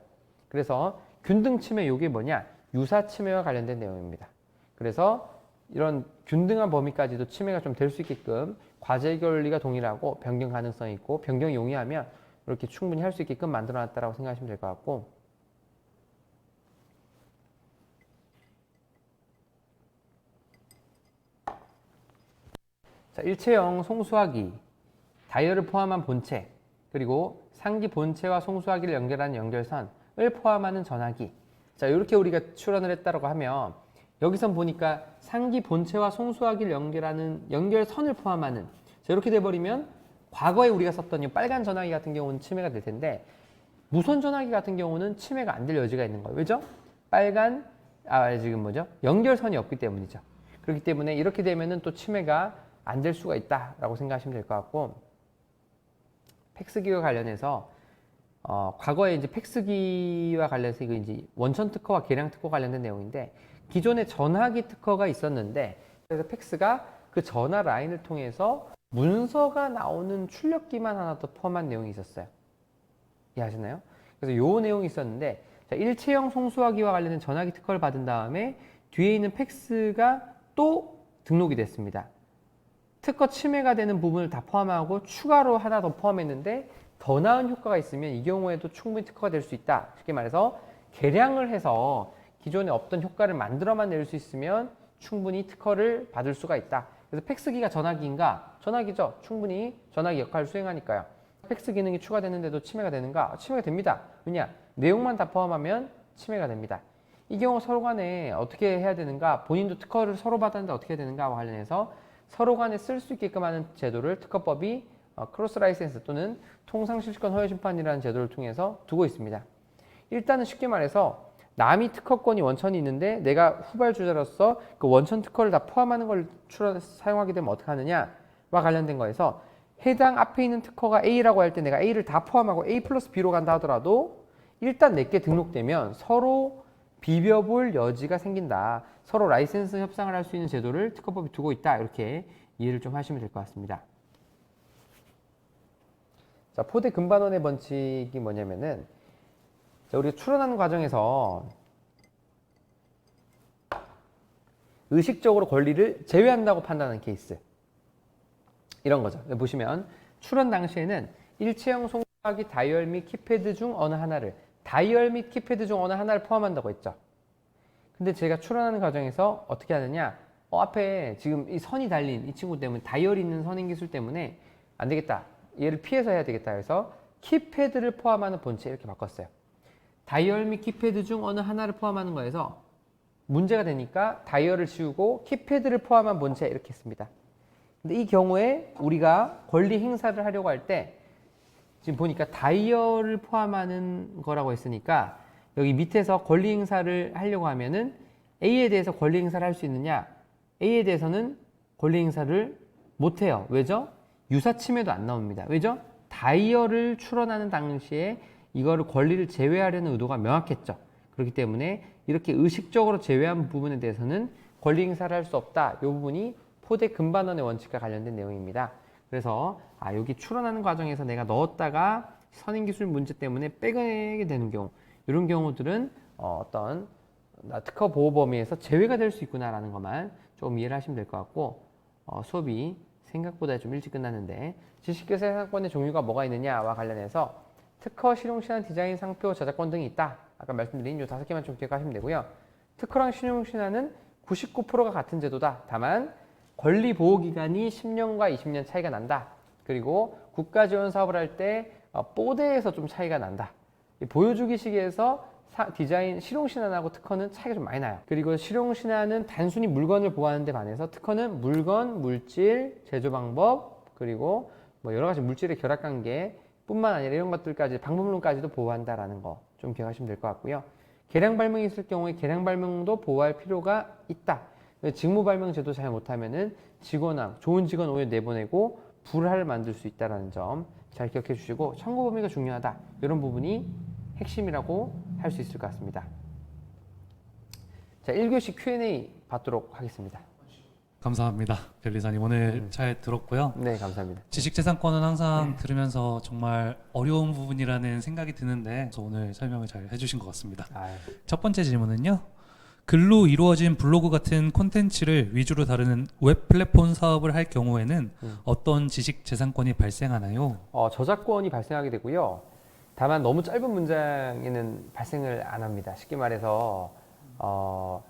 그래서 균등 침해, 이게 뭐냐? 유사 침해와 관련된 내용입니다. 그래서 이런 균등한 범위까지도 침해가 좀 될 수 있게끔 과제 해결 원리가 동일하고 변경 가능성이 있고 변경이 용이하면 이렇게 충분히 할 수 있게끔 만들어놨다고 생각하시면 될 것 같고, 자, 일체형 송수하기, 다이얼을 포함한 본체, 그리고 상기 본체와 송수하기를 연결하는 연결선을 포함하는 전화기. 자, 이렇게 우리가 추론을 했다고 하면 여기선 보니까 상기 본체와 송수하기를 연결하는 연결선을 포함하는, 자, 이렇게 돼버리면 과거에 우리가 썼던 이 빨간 전화기 같은 경우는 침해가 될 텐데, 무선 전화기 같은 경우는 침해가 안 될 여지가 있는 거예요. 왜죠? 빨간 지금 뭐죠? 연결선이 없기 때문이죠. 그렇기 때문에 이렇게 되면은 또 침해가 안 될 수가 있다라고 생각하시면 될 것 같고, 팩스기와 관련해서 과거에 이제 팩스기와 관련해서 이거 이제 원천 특허와 계량 특허 관련된 내용인데, 기존에 전화기 특허가 있었는데, 그래서 팩스가 그 전화 라인을 통해서 문서가 나오는 출력기만 하나 더 포함한 내용이 있었어요. 이해하시나요? 그래서 요 내용이 있었는데, 자, 일체형 송수화기와 관련된 전화기 특허를 받은 다음에 뒤에 있는 팩스가 또 등록이 됐습니다. 특허 침해가 되는 부분을 다 포함하고 추가로 하나 더 포함했는데, 더 나은 효과가 있으면 이 경우에도 충분히 특허가 될 수 있다. 쉽게 말해서 개량을 해서 기존에 없던 효과를 만들어만 낼 수 있으면 충분히 특허를 받을 수가 있다. 그래서 팩스기가 전화기인가? 전화기죠. 충분히 전화기 역할을 수행하니까요. 팩스 기능이 추가되는데도 침해가 되는가? 침해가 됩니다. 왜냐? 내용만 다 포함하면 침해가 됩니다. 이 경우 서로 간에 어떻게 해야 되는가? 본인도 특허를 서로 받았는데 어떻게 해야 되는가와 관련해서 서로 간에 쓸 수 있게끔 하는 제도를 특허법이 크로스 라이센스 또는 통상실시권 허여심판이라는 제도를 통해서 두고 있습니다. 일단은 쉽게 말해서 남이 특허권이 원천이 있는데 내가 후발주자로서 그 원천 특허를 다 포함하는 걸 사용하게 되면 어떻게 하느냐와 관련된 거에서, 해당 앞에 있는 특허가 A라고 할 때 내가 A를 다 포함하고 A 플러스 B로 간다 하더라도 일단 내게 등록되면 서로 비벼볼 여지가 생긴다. 서로 라이센스 협상을 할 수 있는 제도를 특허법이 두고 있다. 이렇게 이해를 좀 하시면 될 것 같습니다. 자, 포대 금반원의 법칙이 뭐냐면은, 자, 우리가 추론하는 과정에서 의식적으로 권리를 제외한다고 판단하는 케이스, 이런 거죠. 보시면 추론 당시에는 일체형 송수화기 다이얼 및 키패드 중 어느 하나를, 다이얼 및 키패드 중 어느 하나를 포함한다고 했죠. 근데 제가 추론하는 과정에서 어떻게 하느냐, 앞에 지금 이 선이 달린 이 친구 때문에, 다이얼이 있는 선행 기술 때문에 안 되겠다, 얘를 피해서 해야 되겠다 해서 키패드를 포함하는 본체 이렇게 바꿨어요. 다이얼 및 키패드 중 어느 하나를 포함하는 거에서 문제가 되니까 다이얼을 지우고 키패드를 포함한 본체 이렇게 했습니다. 근데 이 경우에 우리가 권리 행사를 하려고 할 때 지금 보니까 다이얼을 포함하는 거라고 했으니까 여기 밑에서 권리 행사를 하려고 하면은 A에 대해서 권리 행사를 할 수 있느냐? A에 대해서는 권리 행사를 못 해요. 왜죠? 유사 침해도 안 나옵니다. 왜죠? 다이얼을 추론하는 당시에 이거를 권리를 제외하려는 의도가 명확했죠. 그렇기 때문에 이렇게 의식적으로 제외한 부분에 대해서는 권리 행사를 할 수 없다. 이 부분이 포대 금반원의 원칙과 관련된 내용입니다. 그래서 여기 추론하는 과정에서 내가 넣었다가 선행기술 문제 때문에 빼게 되는 경우, 이런 경우들은 어떤 특허 보호 범위에서 제외가 될 수 있구나라는 것만 조금 이해를 하시면 될 것 같고, 수업이 생각보다 좀 일찍 끝났는데, 지식재산권의 종류가 뭐가 있느냐와 관련해서 특허, 실용신안, 디자인, 상표, 저작권 등이 있다. 아까 말씀드린 이 5개만 좀 기억하시면 되고요. 특허랑 실용신안은 99%가 같은 제도다. 다만 권리 보호 기간이 10년과 20년 차이가 난다. 그리고 국가 지원 사업을 할 때 뽀대에서 좀 차이가 난다. 보여주기 시기에서 디자인, 실용신안하고 특허는 차이가 좀 많이 나요. 그리고 실용신안은 단순히 물건을 보호하는 데 반해서 특허는 물건, 물질, 제조 방법, 그리고 뭐 여러 가지 물질의 결합 관계 뿐만 아니라 이런 것들까지, 방법론까지도 보호한다라는 거 좀 기억하시면 될 것 같고요. 개량 발명이 있을 경우에 개량 발명도 보호할 필요가 있다. 직무 발명 제도 잘 못하면은 직원함, 좋은 직원 오히려 내보내고 불화를 만들 수 있다는 점 잘 기억해 주시고, 청구 범위가 중요하다. 이런 부분이 핵심이라고 할 수 있을 것 같습니다. 자, 1교시 Q&A 받도록 하겠습니다. 감사합니다. 변리사님 오늘 잘 들었고요. 네, 감사합니다. 지식재산권은 항상 들으면서 정말 어려운 부분이라는 생각이 드는데 그래서 오늘 설명을 잘 해주신 것 같습니다. 첫 번째 질문은요. 글로 이루어진 블로그 같은 콘텐츠를 위주로 다루는 웹 플랫폼 사업을 할 경우에는 어떤 지식재산권이 발생하나요? 저작권이 발생하게 되고요. 다만 너무 짧은 문장에는 발생을 안 합니다. 쉽게 말해서 뭐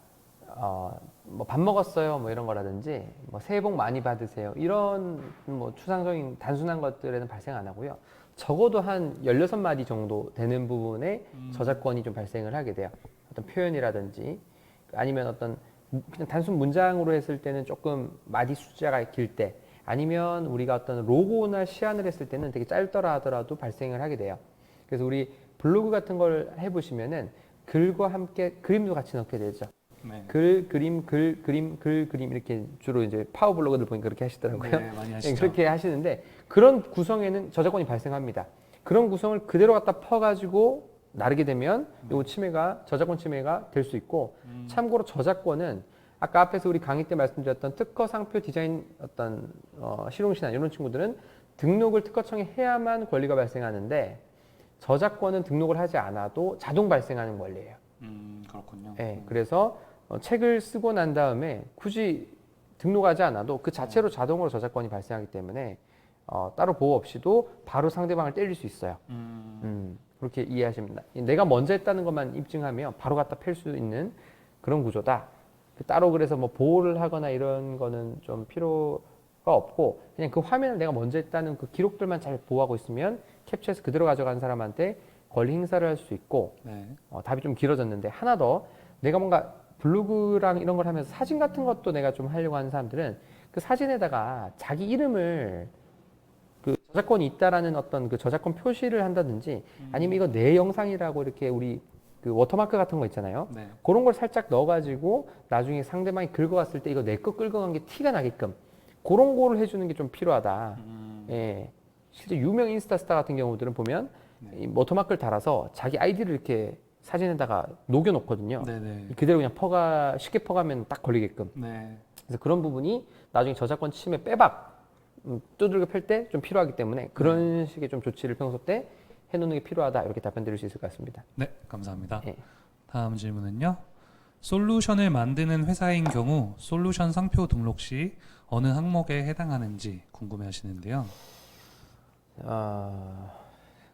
밥 먹었어요, 뭐 이런 거라든지, 뭐 새해 복 많이 받으세요, 이런 뭐 추상적인 단순한 것들에는 발생 안 하고요. 적어도 한 16마디 정도 되는 부분에 저작권이 좀 발생을 하게 돼요. 어떤 표현이라든지 아니면 어떤 그냥 단순 문장으로 했을 때는 조금 마디 숫자가 길 때, 아니면 우리가 어떤 로고나 시안을 했을 때는 되게 짧더라 하더라도 발생을 하게 돼요. 그래서 우리 블로그 같은 걸 해보시면은 글과 함께 그림도 같이 넣게 되죠. 네. 글, 그림, 글, 그림, 글, 그림 이렇게 주로 이제 파워 블로거들 보니까 그렇게 하시더라고요. 네, 많이 하시죠. 그렇게 하시는데 그런 구성에는 저작권이 발생합니다. 그런 구성을 그대로 갖다 퍼가지고 나르게 되면 요 침해가 저작권 침해가 될 수 있고 참고로 저작권은 아까 앞에서 우리 강의 때 말씀드렸던 특허 상표 디자인 어떤 실용신안 이런 친구들은 등록을 특허청에 해야만 권리가 발생하는데 저작권은 등록을 하지 않아도 자동 발생하는 권리예요. 그렇군요. 네, 그래서 책을 쓰고 난 다음에 굳이 등록하지 않아도 그 자체로 자동으로 저작권이 발생하기 때문에 따로 보호 없이도 바로 상대방을 때릴 수 있어요. 그렇게 이해하시면 됩니다. 내가 먼저 했다는 것만 입증하면 바로 갖다 팰 수 있는 그런 구조다. 따로 그래서 뭐 보호를 하거나 이런 거는 좀 필요가 없고 그냥 그 화면을 내가 먼저 했다는 그 기록들만 잘 보호하고 있으면 캡처해서 그대로 가져간 사람한테 권리 행사를 할 수 있고 네. 답이 좀 길어졌는데 하나 더 내가 뭔가 블로그랑 이런 걸 하면서 사진 같은 것도 내가 좀 하려고 하는 사람들은 그 사진에다가 자기 이름을 그 저작권이 있다라는 어떤 그 저작권 표시를 한다든지 아니면 이거 내 영상이라고 이렇게 우리 그 워터마크 같은 거 있잖아요. 네. 그런 걸 살짝 넣어가지고 나중에 상대방이 긁어갔을 때 이거 내 거 긁어간 게 티가 나게끔 그런 거를 해주는 게 좀 필요하다. 예. 실제 유명 인스타 스타 같은 경우들은 보면 이 워터마크를 달아서 자기 아이디를 이렇게 사진에다가 녹여놓거든요. 네네. 그대로 그냥 쉽게 퍼가면 딱 걸리게끔. 네. 그래서 그런 부분이 나중에 저작권 침해 빼박 두들겨 펼 때 좀 필요하기 때문에 그런 식의 좀 조치를 평소 때 해놓는 게 필요하다 이렇게 답변 드릴 수 있을 것 같습니다. 네, 감사합니다. 예. 다음 질문은요. 솔루션을 만드는 회사인 경우 솔루션 상표 등록 시 어느 항목에 해당하는지 궁금해하시는데요.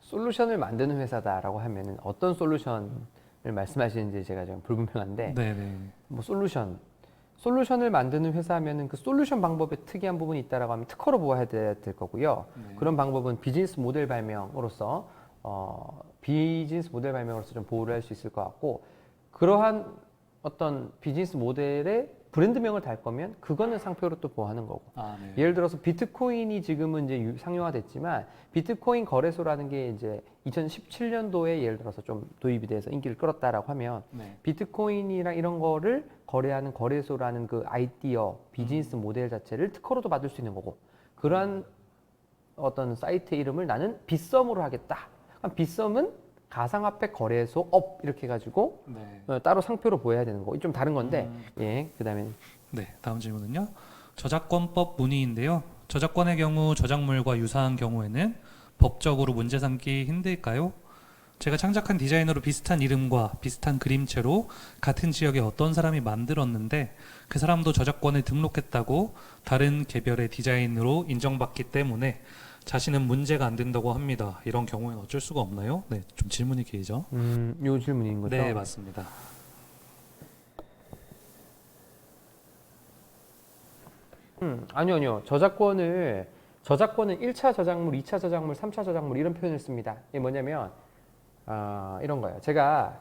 솔루션을 만드는 회사다라고 하면은 어떤 솔루션을 말씀하시는지 제가 좀 불분명한데 네네. 뭐 솔루션을 만드는 회사면은 그 솔루션 방법에 특이한 부분이 있다라고 하면 특허로 보호해야 될 거고요. 네. 그런 방법은 비즈니스 모델 발명으로서 좀 보호를 할 수 있을 것 같고 그러한 어떤 비즈니스 모델의 브랜드명을 달 거면 그거는 상표로 또 보호하는 거고. 네. 예를 들어서 비트코인이 지금은 이제 상용화됐지만 비트코인 거래소라는 게 이제 2017년도에 예를 들어서 좀 도입이 돼서 인기를 끌었다라고 하면 네. 비트코인이랑 이런 거를 거래하는 거래소라는 그 아이디어, 비즈니스 모델 자체를 특허로도 받을 수 있는 거고 그러한 어떤 사이트 이름을 나는 빗썸으로 하겠다. 그럼 빗썸은 가상화폐 거래소 업 이렇게 해가지고 네. 따로 상표로 보여야 되는 거고 좀 다른 건데 예 그다음에 네, 다음 질문은요. 저작권법 문의인데요. 저작권의 경우 저작물과 유사한 경우에는 법적으로 문제 삼기 힘들까요? 제가 창작한 디자인으로 비슷한 이름과 비슷한 그림체로 같은 지역의 어떤 사람이 만들었는데 그 사람도 저작권을 등록했다고 다른 개별의 디자인으로 인정받기 때문에 자신은 문제가 안 된다고 합니다. 이런 경우에는 어쩔 수가 없나요? 네, 좀 질문이 길죠. 요 질문인 거죠? 네, 맞습니다. 아니요. 저작권은 1차 저작물, 2차 저작물, 3차 저작물 이런 표현을 씁니다. 이게 뭐냐면 이런 거예요. 제가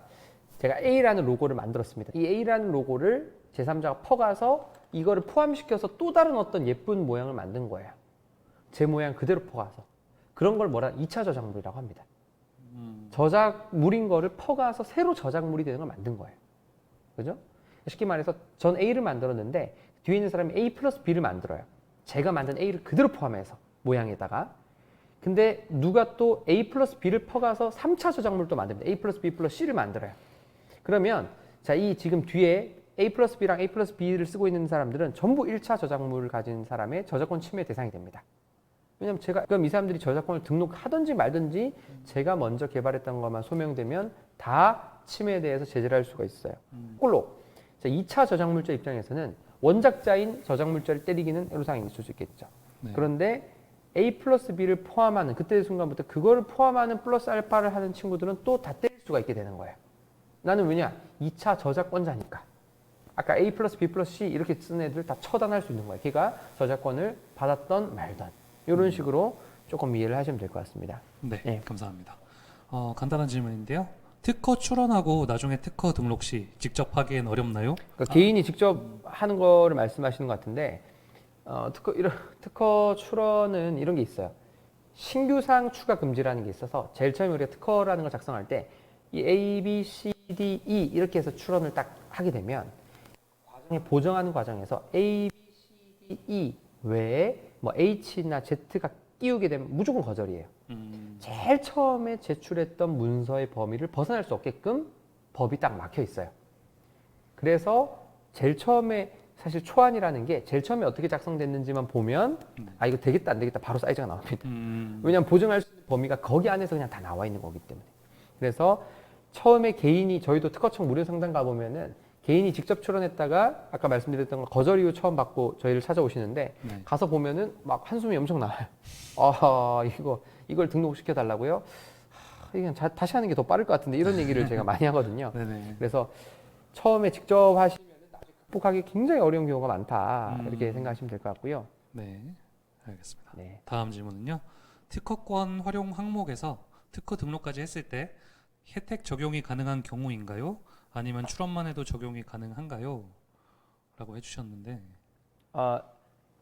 A라는 로고를 만들었습니다. 이 A라는 로고를 제3자가 퍼가서 이거를 포함시켜서 또 다른 어떤 예쁜 모양을 만든 거예요. 제 모양 그대로 퍼가서. 그런 걸 2차 저작물이라고 합니다. 저작물인 거를 퍼가서 새로 저작물이 되는 걸 만든 거예요. 그죠? 쉽게 말해서 전 A를 만들었는데 뒤에 있는 사람이 A 플러스 B를 만들어요. 제가 만든 A를 그대로 포함해서 모양에다가. 근데 누가 또 A 플러스 B를 퍼가서 3차 저작물을 또 만듭니다. A 플러스 B 플러스 C를 만들어요. 그러면 자, 이 지금 뒤에 A 플러스 B랑 A 플러스 B를 쓰고 있는 사람들은 전부 1차 저작물을 가진 사람의 저작권 침해 대상이 됩니다. 왜냐면 그럼 이 사람들이 저작권을 등록하든지 말든지 제가 먼저 개발했던 것만 소명되면 다 침해에 대해서 제재를 할 수가 있어요. 거꾸로 2차 저작물자 입장에서는 원작자인 저작물자를 때리기는 애로사항이 있을 수 있겠죠. 네. 그런데 A 플러스 B를 포함하는 그때 순간부터 그거를 포함하는 플러스 알파를 하는 친구들은 또 다 때릴 수가 있게 되는 거예요. 나는 왜냐? 2차 저작권자니까. 아까 A 플러스 B 플러스 C 이렇게 쓴 애들 다 처단할 수 있는 거예요. 걔가 저작권을 받았던 말던 이런 식으로 조금 이해를 하시면 될 것 같습니다. 네, 네. 감사합니다. 간단한 질문인데요. 특허 출원하고 나중에 특허 등록 시 직접 하기엔 어렵나요? 그러니까 개인이 직접 하는 거를 말씀하시는 것 같은데 특허 출원은 이런 게 있어요. 신규 사항 추가 금지라는 게 있어서 제일 처음에 우리가 특허라는 걸 작성할 때 이 A, B, C, D, E 이렇게 해서 추론을 딱 하게 되면 과정에 보정하는 과정에서 A, B, C, D, E 외에 뭐 H나 Z가 끼우게 되면 무조건 거절이에요. 제일 처음에 제출했던 문서의 범위를 벗어날 수 없게끔 법이 딱 막혀 있어요. 그래서 제일 처음에 사실 초안이라는 게 제일 처음에 어떻게 작성됐는지만 보면 아 이거 되겠다 안 되겠다 바로 사이즈가 나옵니다. 왜냐하면 보정할 수 있는 범위가 거기 안에서 그냥 다 나와 있는 거기 때문에. 그래서 처음에 개인이 저희도 특허청 무료 상담 가보면은 개인이 직접 출원했다가 아까 말씀드렸던 거 거절 이후 처음 받고 저희를 찾아오시는데 네. 가서 보면은 막 한숨이 엄청 나와요. 아 이걸 등록시켜 달라고요? 그냥 다시 하는 게 더 빠를 것 같은데 이런 얘기를 제가 많이 하거든요. 네네. 그래서 처음에 직접 하시면 나중에 극복하기 굉장히 어려운 경우가 많다 이렇게 생각하시면 될 것 같고요. 네, 알겠습니다. 네. 다음 질문은요. 특허권 활용 항목에서 특허 등록까지 했을 때 혜택 적용이 가능한 경우인가요? 아니면 출원만 해도 적용이 가능한가요? 라고 해주셨는데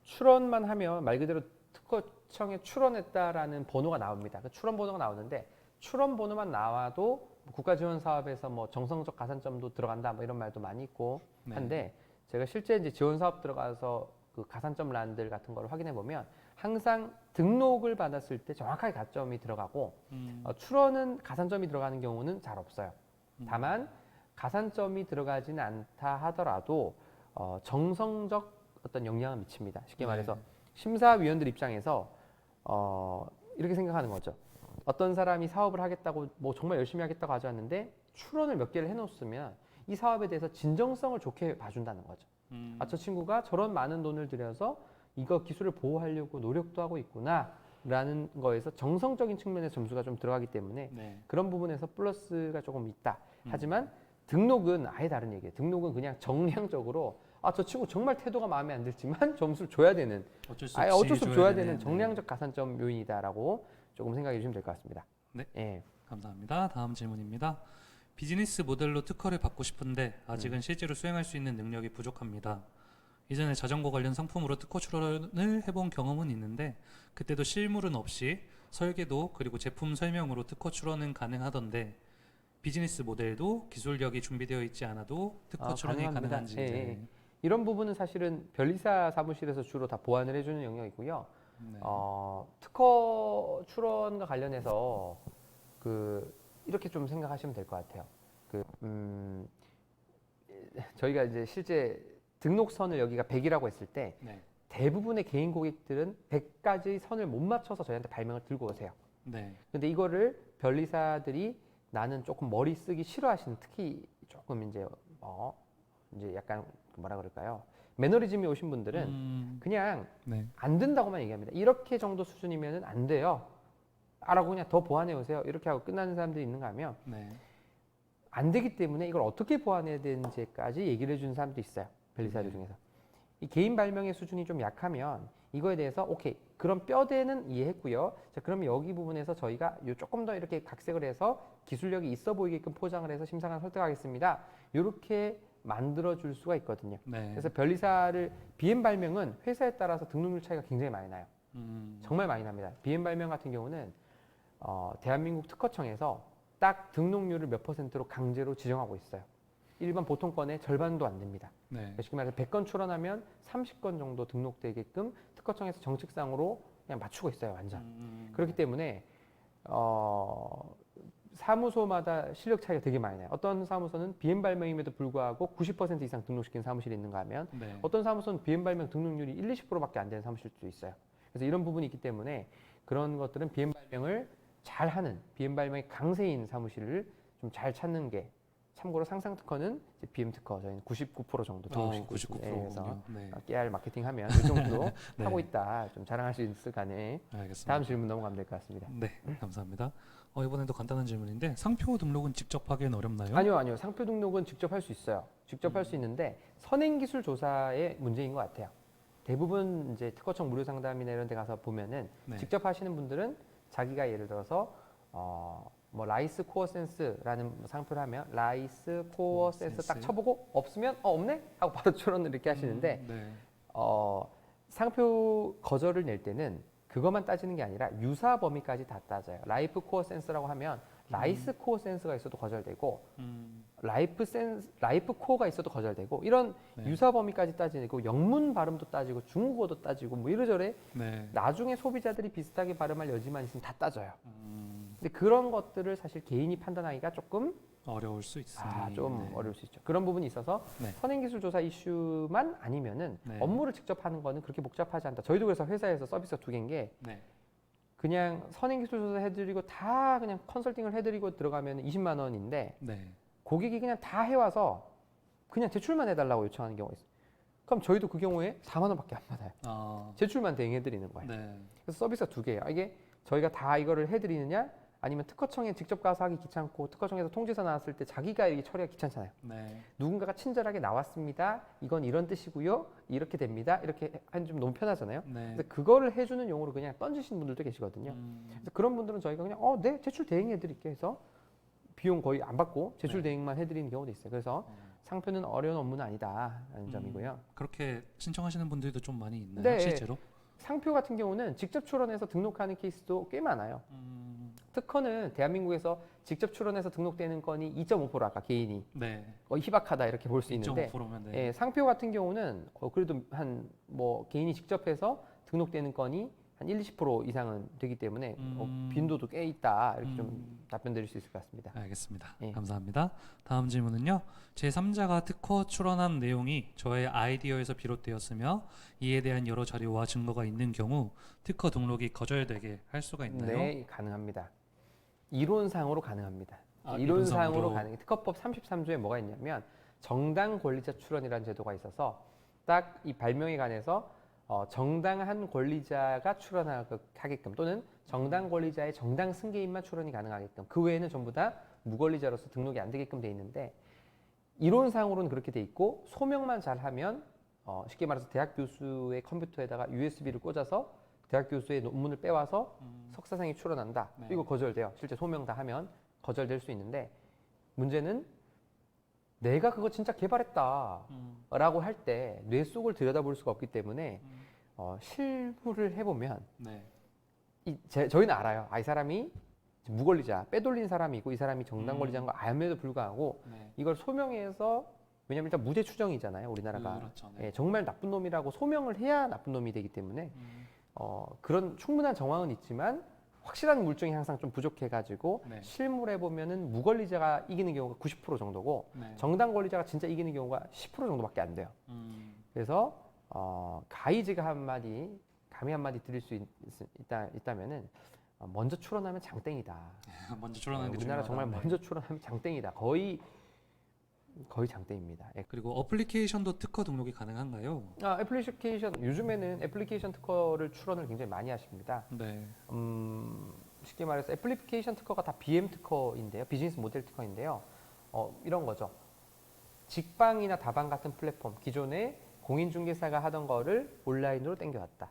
출원만 하면 말 그대로 특허청에 출원했다라는 번호가 나옵니다. 그 출원 번호가 나오는데 출원 번호만 나와도 국가지원사업에서 뭐 정성적 가산점도 들어간다 뭐 이런 말도 많이 있고 네. 한데 제가 실제 이제 지원사업 들어가서 그 가산점 란들 같은 걸 확인해 보면 항상 등록을 받았을 때 정확하게 가점이 들어가고 출원은 가산점이 들어가는 경우는 잘 없어요. 다만 가산점이 들어가지는 않다 하더라도 정성적 어떤 영향을 미칩니다. 쉽게 말해서 심사위원들 입장에서 이렇게 생각하는 거죠. 어떤 사람이 사업을 하겠다고 뭐 정말 열심히 하겠다고 가져왔는데 출원을 몇 개를 해놓았으면 이 사업에 대해서 진정성을 좋게 봐준다는 거죠. 아, 저 친구가 저런 많은 돈을 들여서 이거 기술을 보호하려고 노력도 하고 있구나 라는 거에서 정성적인 측면에서 점수가 좀 들어가기 때문에 그런 부분에서 플러스가 조금 있다. 하지만 등록은 아예 다른 얘기예요. 등록은 그냥 정량적으로 아, 저 친구 정말 태도가 마음에 안 들지만 점수를 줘야 되는 어쩔 수 없이 줘야 되는 정량적 가산점 요인이다라고 조금 생각해 주시면 될 것 같습니다. 네. 예. 감사합니다. 다음 질문입니다. 비즈니스 모델로 특허를 받고 싶은데 아직은 실제로 수행할 수 있는 능력이 부족합니다. 이전에 자전거 관련 상품으로 특허 출원을 해본 경험은 있는데 그때도 실물은 없이 설계도 그리고 제품 설명으로 특허 출원은 가능하던데 비즈니스 모델도 기술력이 준비되어 있지 않아도 특허 출원이 가능한지. 예. 이런 부분은 사실은 변리사 사무실에서 주로 다 보완을 해주는 영역이고요. 네. 특허 출원과 관련해서 이렇게 좀 생각하시면 될 것 같아요. 저희가 이제 실제 등록선을 여기가 100이라고 했을 때 대부분의 개인 고객들은 100까지 선을 못 맞춰서 저희한테 발명을 들고 오세요. 근데 이거를 변리사들이 나는 조금 머리 쓰기 싫어하시는 특히 조금 이제 약간 뭐라 그럴까요? 매너리즘이 오신 분들은 그냥 안 된다고만 얘기합니다. 이렇게 정도 수준이면은 안 돼요. 라고 그냥 더 보완해 오세요. 이렇게 하고 끝나는 사람들이 있는가 하면 안 되기 때문에 이걸 어떻게 보완해야 되는지까지 얘기를 해주는 사람도 있어요. 변리사들 중에서. 이 개인 발명의 수준이 좀 약하면 이거에 대해서 오케이 그럼 뼈대는 이해했고요. 자 그러면 여기 부분에서 저희가 조금 더 이렇게 각색을 해서 기술력이 있어 보이게끔 포장을 해서 심사관 설득하겠습니다. 이렇게 만들어 줄 수가 있거든요. 그래서 변리사를 BM 발명은 회사에 따라서 등록률 차이가 굉장히 많이 나요. 정말 많이 납니다. BM 발명 같은 경우는 대한민국 특허청에서 딱 등록률을 몇 %로 강제로 지정하고 있어요. 일반 보통 건의 절반도 안 됩니다. 쉽게 말해서 100건 출원하면 30건 정도 등록되게끔 특허청에서 정책상으로 그냥 맞추고 있어요, 완전. 그렇기 때문에 사무소마다 실력 차이가 되게 많이 나요. 어떤 사무소는 BM 발명임에도 불구하고 90% 이상 등록시킨 사무실이 있는가 하면 어떤 사무소는 BM 발명 등록률이 1-20%밖에 안 되는 사무실도 있어요. 그래서 이런 부분이 있기 때문에 그런 것들은 BM 발명을 잘하는 BM 발명의 강세인 사무실을 좀 잘 찾는 게 참고로 상상 특허는 이제 BM 특허 저희는 99% 정도 등록시키고 있습니다. 그래서 깨알 마케팅하면 이 정도 하고 있다. 좀 자랑할 수 있을 간에 다음 질문 넘어가면 될 것 같습니다. 네, 감사합니다. 이번에도 간단한 질문인데 상표 등록은 직접 하기는 어렵나요? 아니요. 상표 등록은 직접 할 수 있어요. 직접 할 수 있는데 선행기술 조사의 문제인 것 같아요. 대부분 이제 특허청 무료 상담이나 이런 데 가서 보면은 직접 하시는 분들은 자기가 예를 들어서 뭐 라이스 코어 센스라는 상표를 하면 라이스 코어 센스 딱 쳐보고 없으면 없네 하고 바로 출원을 이렇게 하시는데 상표 거절을 낼 때는 그것만 따지는 게 아니라 유사 범위까지 다 따져요. 라이프 코어 센스라고 하면 라이스 코어 센스가 있어도 거절되고 라이프 코어가 있어도 거절되고 이런 네. 유사 범위까지 따지고 영문 발음도 따지고 중국어도 따지고 뭐 이러저래 네. 나중에 소비자들이 비슷하게 발음할 여지만 있으면 다 따져요. 음, 근데 그런 것들을 사실 개인이 판단하기가 조금 어려울 수 있습니다. 좀 네. 어려울 수 있죠. 그런 부분이 있어서 네. 선행기술조사 이슈만 아니면은 네. 업무를 직접 하는 거는 그렇게 복잡하지 않다. 저희도 그래서 회사에서 서비스가 두 개인 게 네. 그냥 선행기술조사 해드리고 다 그냥 컨설팅을 해드리고 들어가면 20만 원인데 네. 고객이 그냥 다 해와서 그냥 제출만 해달라고 요청하는 경우가 있어요. 그럼 저희도 그 경우에 4만 원밖에 안 받아요. 제출만 대행해드리는 거예요. 네. 그래서 서비스가 두 개예요. 이게 저희가 다 이거를 해드리느냐 아니면 특허청에 직접 가서 하기 귀찮고 특허청에서 통지서 나왔을 때 자기가 이게 처리하기 귀찮잖아요. 네. 누군가가 친절하게 나왔습니다. 이건 이런 뜻이고요. 이렇게 됩니다. 이렇게 하면 좀 너무 편하잖아요. 네. 그래서 그거를 해주는 용어로 그냥 던지시는 분들도 계시거든요. 그래서 그런 분들은 저희가 그냥 네 제출 대행해드릴게요 해서 비용 거의 안 받고 제출 네. 대행만 해드리는 경우도 있어요. 그래서 상표는 어려운 업무는 아니다라는 점이고요. 그렇게 신청하시는 분들도 좀 많이 있나요? 네. 실제로? 상표 같은 경우는 직접 출원해서 등록하는 케이스도 꽤 많아요. 특허는 대한민국에서 직접 출원해서 등록되는 건이 2.5% 아까 개인이 네. 희박하다 이렇게 볼 수 있는데 2.5%면 네. 예, 상표 같은 경우는 그래도 한 뭐 개인이 직접 해서 등록되는 건이 한 1, 20% 이상은 되기 때문에 빈도도 꽤 있다 이렇게 좀 답변 드릴 수 있을 것 같습니다. 알겠습니다. 예. 감사합니다. 다음 질문은요. 제3자가 특허 출원한 내용이 저의 아이디어에서 비롯되었으며 이에 대한 여러 자료와 증거가 있는 경우 특허 등록이 거절되게 할 수가 있나요? 네, 가능합니다. 이론상으로 가능합니다. 아, 이론상으로 이론상으로. 가능. 특허법 33조에 뭐가 있냐면 정당 권리자 출원이라는 제도가 있어서 딱 이 발명에 관해서 정당한 권리자가 출원하게끔 또는 정당 권리자의 정당 승계인만 출원이 가능하게끔 그 외에는 전부 다 무권리자로서 등록이 안 되게끔 돼 있는데 이론상으로는 그렇게 돼 있고 소명만 잘하면 쉽게 말해서 대학 교수의 컴퓨터에다가 USB를 꽂아서 대학 교수의 논문을 빼와서 석사생이 출원한다. 네. 이거 거절돼요. 실제 소명 다 하면 거절될 수 있는데 문제는 내가 그거 진짜 개발했다라고 할 때 뇌 속을 들여다볼 수가 없기 때문에 실무를 해보면 네. 저희는 알아요. 이 사람이 무권리자, 빼돌린 사람이고 이 사람이 정당 권리자인 거 알면에도 불구하고 네. 이걸 소명해서 왜냐면 일단 무죄 추정이잖아요. 우리나라가 그렇죠. 네. 예, 정말 나쁜 놈이라고 소명을 해야 나쁜 놈이 되기 때문에 그런 충분한 정황은 있지만 확실한 물증이 항상 좀 부족해가지고 네. 실무를 해보면은 무권리자가 이기는 경우가 90% 정도고 네. 정당 권리자가 진짜 이기는 경우가 10% 정도밖에 안 돼요. 그래서 가이즈가 한마디 감히 한마디 드릴 수 있다면은 먼저 출원하면 장땡이다. 먼저 출원하는 게 우리나라 중요하다. 정말 네. 먼저 출원하면 장땡이다. 거의 장땡입니다. 예. 그리고 어플리케이션도 특허 등록이 가능한가요? 애플리케이션 요즘에는 애플리케이션 특허를 출원을 굉장히 많이 하십니다. 네. 쉽게 말해서 애플리케이션 특허가 다 BM 특허인데요. 비즈니스 모델 특허인데요. 이런 거죠. 직방이나 다방 같은 플랫폼, 기존에 공인중개사가 하던 거를 온라인으로 땡겨왔다.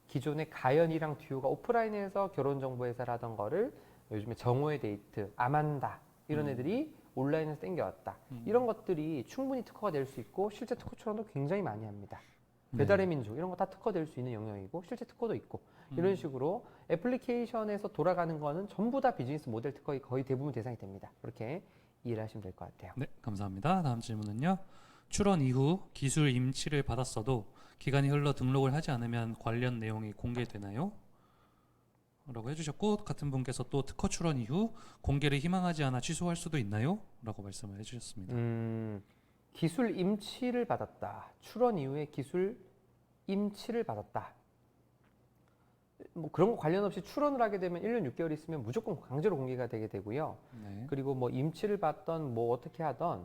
기존에 가연이랑 듀오가 오프라인에서 결혼정보회사를 하던 거를 요즘에 정오의 데이트, 아만다 이런 애들이 온라인에서 땡겨왔다. 이런 것들이 충분히 특허가 될 수 있고 실제 특허 출원도 굉장히 많이 합니다. 배달의 민족 이런 거 다 특허될 수 있는 영역이고 실제 특허도 있고 이런 식으로 애플리케이션에서 돌아가는 거는 전부 다 비즈니스 모델 특허의 거의 대부분 대상이 됩니다. 그렇게 이해를 하시면 될 것 같아요. 네, 감사합니다. 다음 질문은요. 출원 이후 기술 임치를 받았어도 기간이 흘러 등록을 하지 않으면 관련 내용이 공개되나요? 라고 해주셨고 같은 분께서 또 특허 출원 이후 공개를 희망하지 않아 취소할 수도 있나요? 라고 말씀을 해주셨습니다. 기술 임치를 받았다. 출원 이후에 기술 임치를 받았다. 뭐 그런 거 관련 없이 출원을 하게 되면 1년 6개월 있으면 무조건 강제로 공개가 되게 되고요. 네. 그리고 뭐 임치를 받던 뭐 어떻게 하던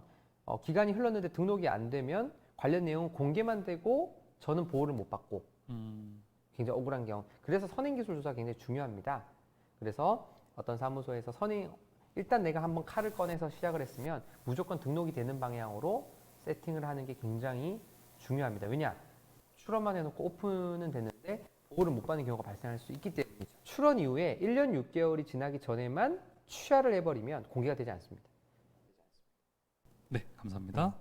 기간이 흘렀는데 등록이 안 되면 관련 내용은 공개만 되고 저는 보호를 못 받고 굉장히 억울한 경우. 그래서 선행기술 조사가 굉장히 중요합니다. 그래서 어떤 사무소에서 일단 내가 한번 칼을 꺼내서 시작을 했으면 무조건 등록이 되는 방향으로 세팅을 하는 게 굉장히 중요합니다. 왜냐? 출원만 해놓고 오픈은 됐는데 보호를 못 받는 경우가 발생할 수 있기 때문이죠. 출원 이후에 1년 6개월이 지나기 전에만 취하를 해버리면 공개가 되지 않습니다. 네, 감사합니다.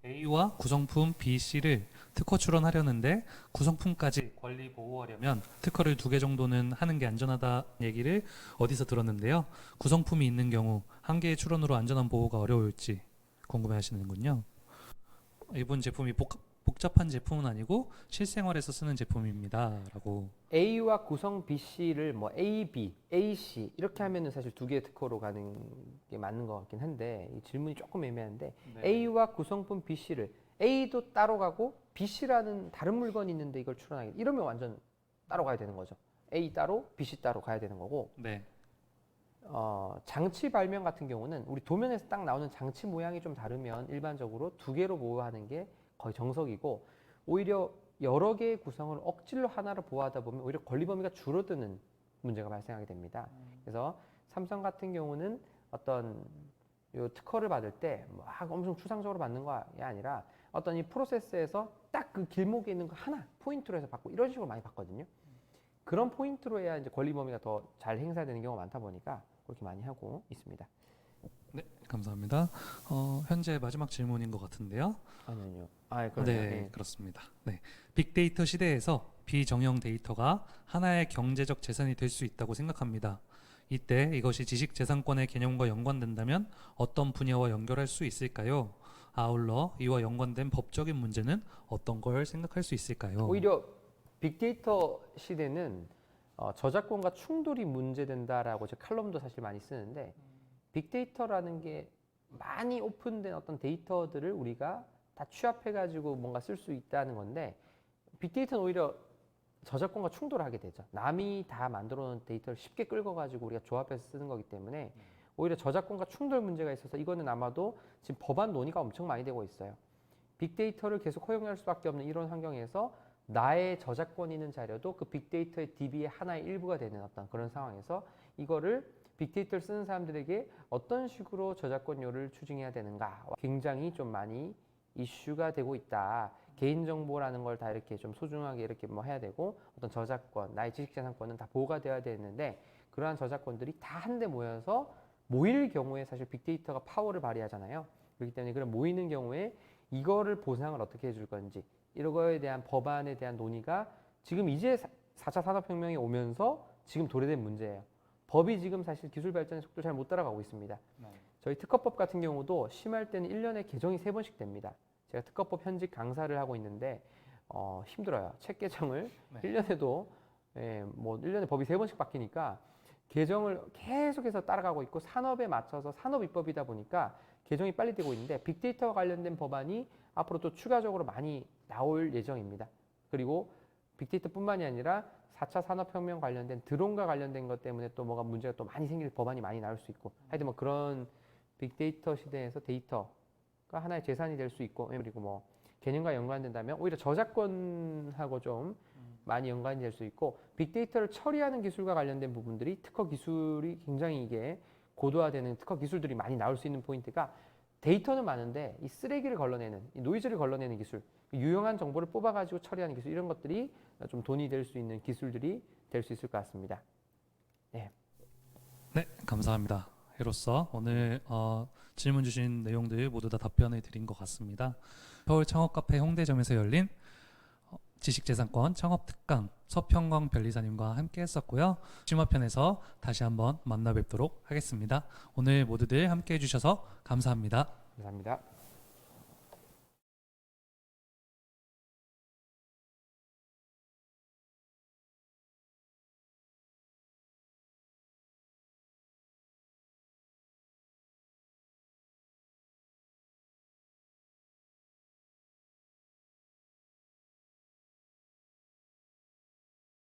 A와 구성품 B, C를 특허 출원하려는데 구성품까지 권리 보호하려면 특허를 2개 정도는 하는 게 안전하다 얘기를 어디서 들었는데요. 구성품이 있는 경우 1개의 출원으로 안전한 보호가 어려울지 궁금해하시는군요. 이번 제품이 복잡한 제품은 아니고 실생활에서 쓰는 제품입니다라고. A와 구성 B, C를 뭐 A, B, A, C 이렇게 하면은 사실 2개의 특허로 가는 게 맞는 것 같긴 한데 이 질문이 조금 애매한데 A와 구성품 B, C를 A도 따로 가고 B, C라는 다른 물건이 있는데 이걸 출원하게 이러면 완전 따로 가야 되는 거죠. A 따로, B, C 따로 가야 되는 거고. 네. 장치 발명 같은 경우는 우리 도면에서 딱 나오는 장치 모양이 좀 다르면 일반적으로 2개로 보호하는 게 거의 정석이고 오히려 여러 개의 구성을 억지로 하나로 보호하다 보면 오히려 권리 범위가 줄어드는 문제가 발생하게 됩니다. 그래서 삼성 같은 경우는 어떤 요 특허를 받을 때 막 엄청 추상적으로 받는 게 아니라 어떤 이 프로세스에서 딱 그 길목에 있는 거 하나 포인트로 해서 받고 이런 식으로 많이 받거든요. 그런 포인트로 해야 이제 권리 범위가 더 잘 행사되는 경우가 많다 보니까 그렇게 많이 하고 있습니다. 네, 감사합니다. 현재 마지막 질문인 것 같은데요. 아니요. 네, 그렇습니다. 네, 빅데이터 시대에서 비정형 데이터가 하나의 경제적 재산이 될 수 있다고 생각합니다. 이때 이것이 지식재산권의 개념과 연관된다면 어떤 분야와 연결할 수 있을까요? 아울러 이와 연관된 법적인 문제는 어떤 걸 생각할 수 있을까요? 오히려 빅데이터 시대는 저작권과 충돌이 문제된다라고 제 칼럼도 사실 많이 쓰는데 빅데이터라는 게 많이 오픈된 어떤 데이터들을 우리가 다 취합해가지고 뭔가 쓸 수 있다는 건데 빅데이터는 오히려 저작권과 충돌하게 되죠. 남이 다 만들어 놓은 데이터를 쉽게 끌어가지고 우리가 조합해서 쓰는 거기 때문에 오히려 저작권과 충돌 문제가 있어서 이거는 아마도 지금 법안 논의가 엄청 많이 되고 있어요. 빅데이터를 계속 허용할 수밖에 없는 이런 환경에서 나의 저작권 있는 자료도 그 빅데이터의 DB의 하나의 일부가 되는 어떤 그런 상황에서 이거를 빅데이터를 쓰는 사람들에게 어떤 식으로 저작권료를 추징해야 되는가 굉장히 좀 많이 이슈가 되고 있다. 개인정보라는 걸 다 이렇게 좀 소중하게 이렇게 뭐 해야 되고 어떤 저작권, 나의 지식재산권은 다 보호가 되어야 되는데 그러한 저작권들이 다 한데 모여서 모일 경우에 사실 빅데이터가 파워를 발휘하잖아요. 그렇기 때문에 그런 모이는 경우에 이거를 보상을 어떻게 해줄 건지 이런 거에 대한 법안에 대한 논의가 지금 이제 4차 산업혁명이 오면서 지금 도래된 문제예요. 법이 지금 사실 기술 발전의 속도 잘 못 따라가고 있습니다. 저희 특허법 같은 경우도 심할 때는 1년에 개정이 3번씩 됩니다. 제가 특허법 현직 강사를 하고 있는데 힘들어요. 책 개정을 1년에도 뭐 1년에 법이 3번씩 바뀌니까 개정을 계속해서 따라가고 있고 산업에 맞춰서 산업 입법이다 보니까 개정이 빨리 되고 있는데 빅데이터와 관련된 법안이 앞으로 또 추가적으로 많이 나올 예정입니다. 그리고 빅데이터뿐만이 아니라 4차 산업혁명 관련된 드론과 관련된 것 때문에 또 뭐가 문제가 또 많이 생길 법안이 많이 나올 수 있고 하여튼 뭐 그런 빅데이터 시대에서 데이터가 하나의 재산이 될 수 있고 그리고 뭐 개념과 연관된다면 오히려 저작권하고 좀 많이 연관이 될 수 있고 빅데이터를 처리하는 기술과 관련된 부분들이 특허 기술이 굉장히 이게 고도화되는 특허 기술들이 많이 나올 수 있는 포인트가 데이터는 많은데 이 쓰레기를 걸러내는 이 노이즈를 걸러내는 기술 유용한 정보를 뽑아가지고 처리하는 기술 이런 것들이 좀 돈이 될 수 있는 기술들이 될 수 있을 것 같습니다. 네, 감사합니다. 이로써 오늘 질문 주신 내용들 모두 다 답변을 드린 것 같습니다. 서울 창업카페 홍대점에서 열린 지식재산권 창업특강 서평광 변리사님과 함께 했었고요. 심화편에서 다시 한번 만나 뵙도록 하겠습니다. 오늘 모두들 함께 해주셔서 감사합니다. 감사합니다.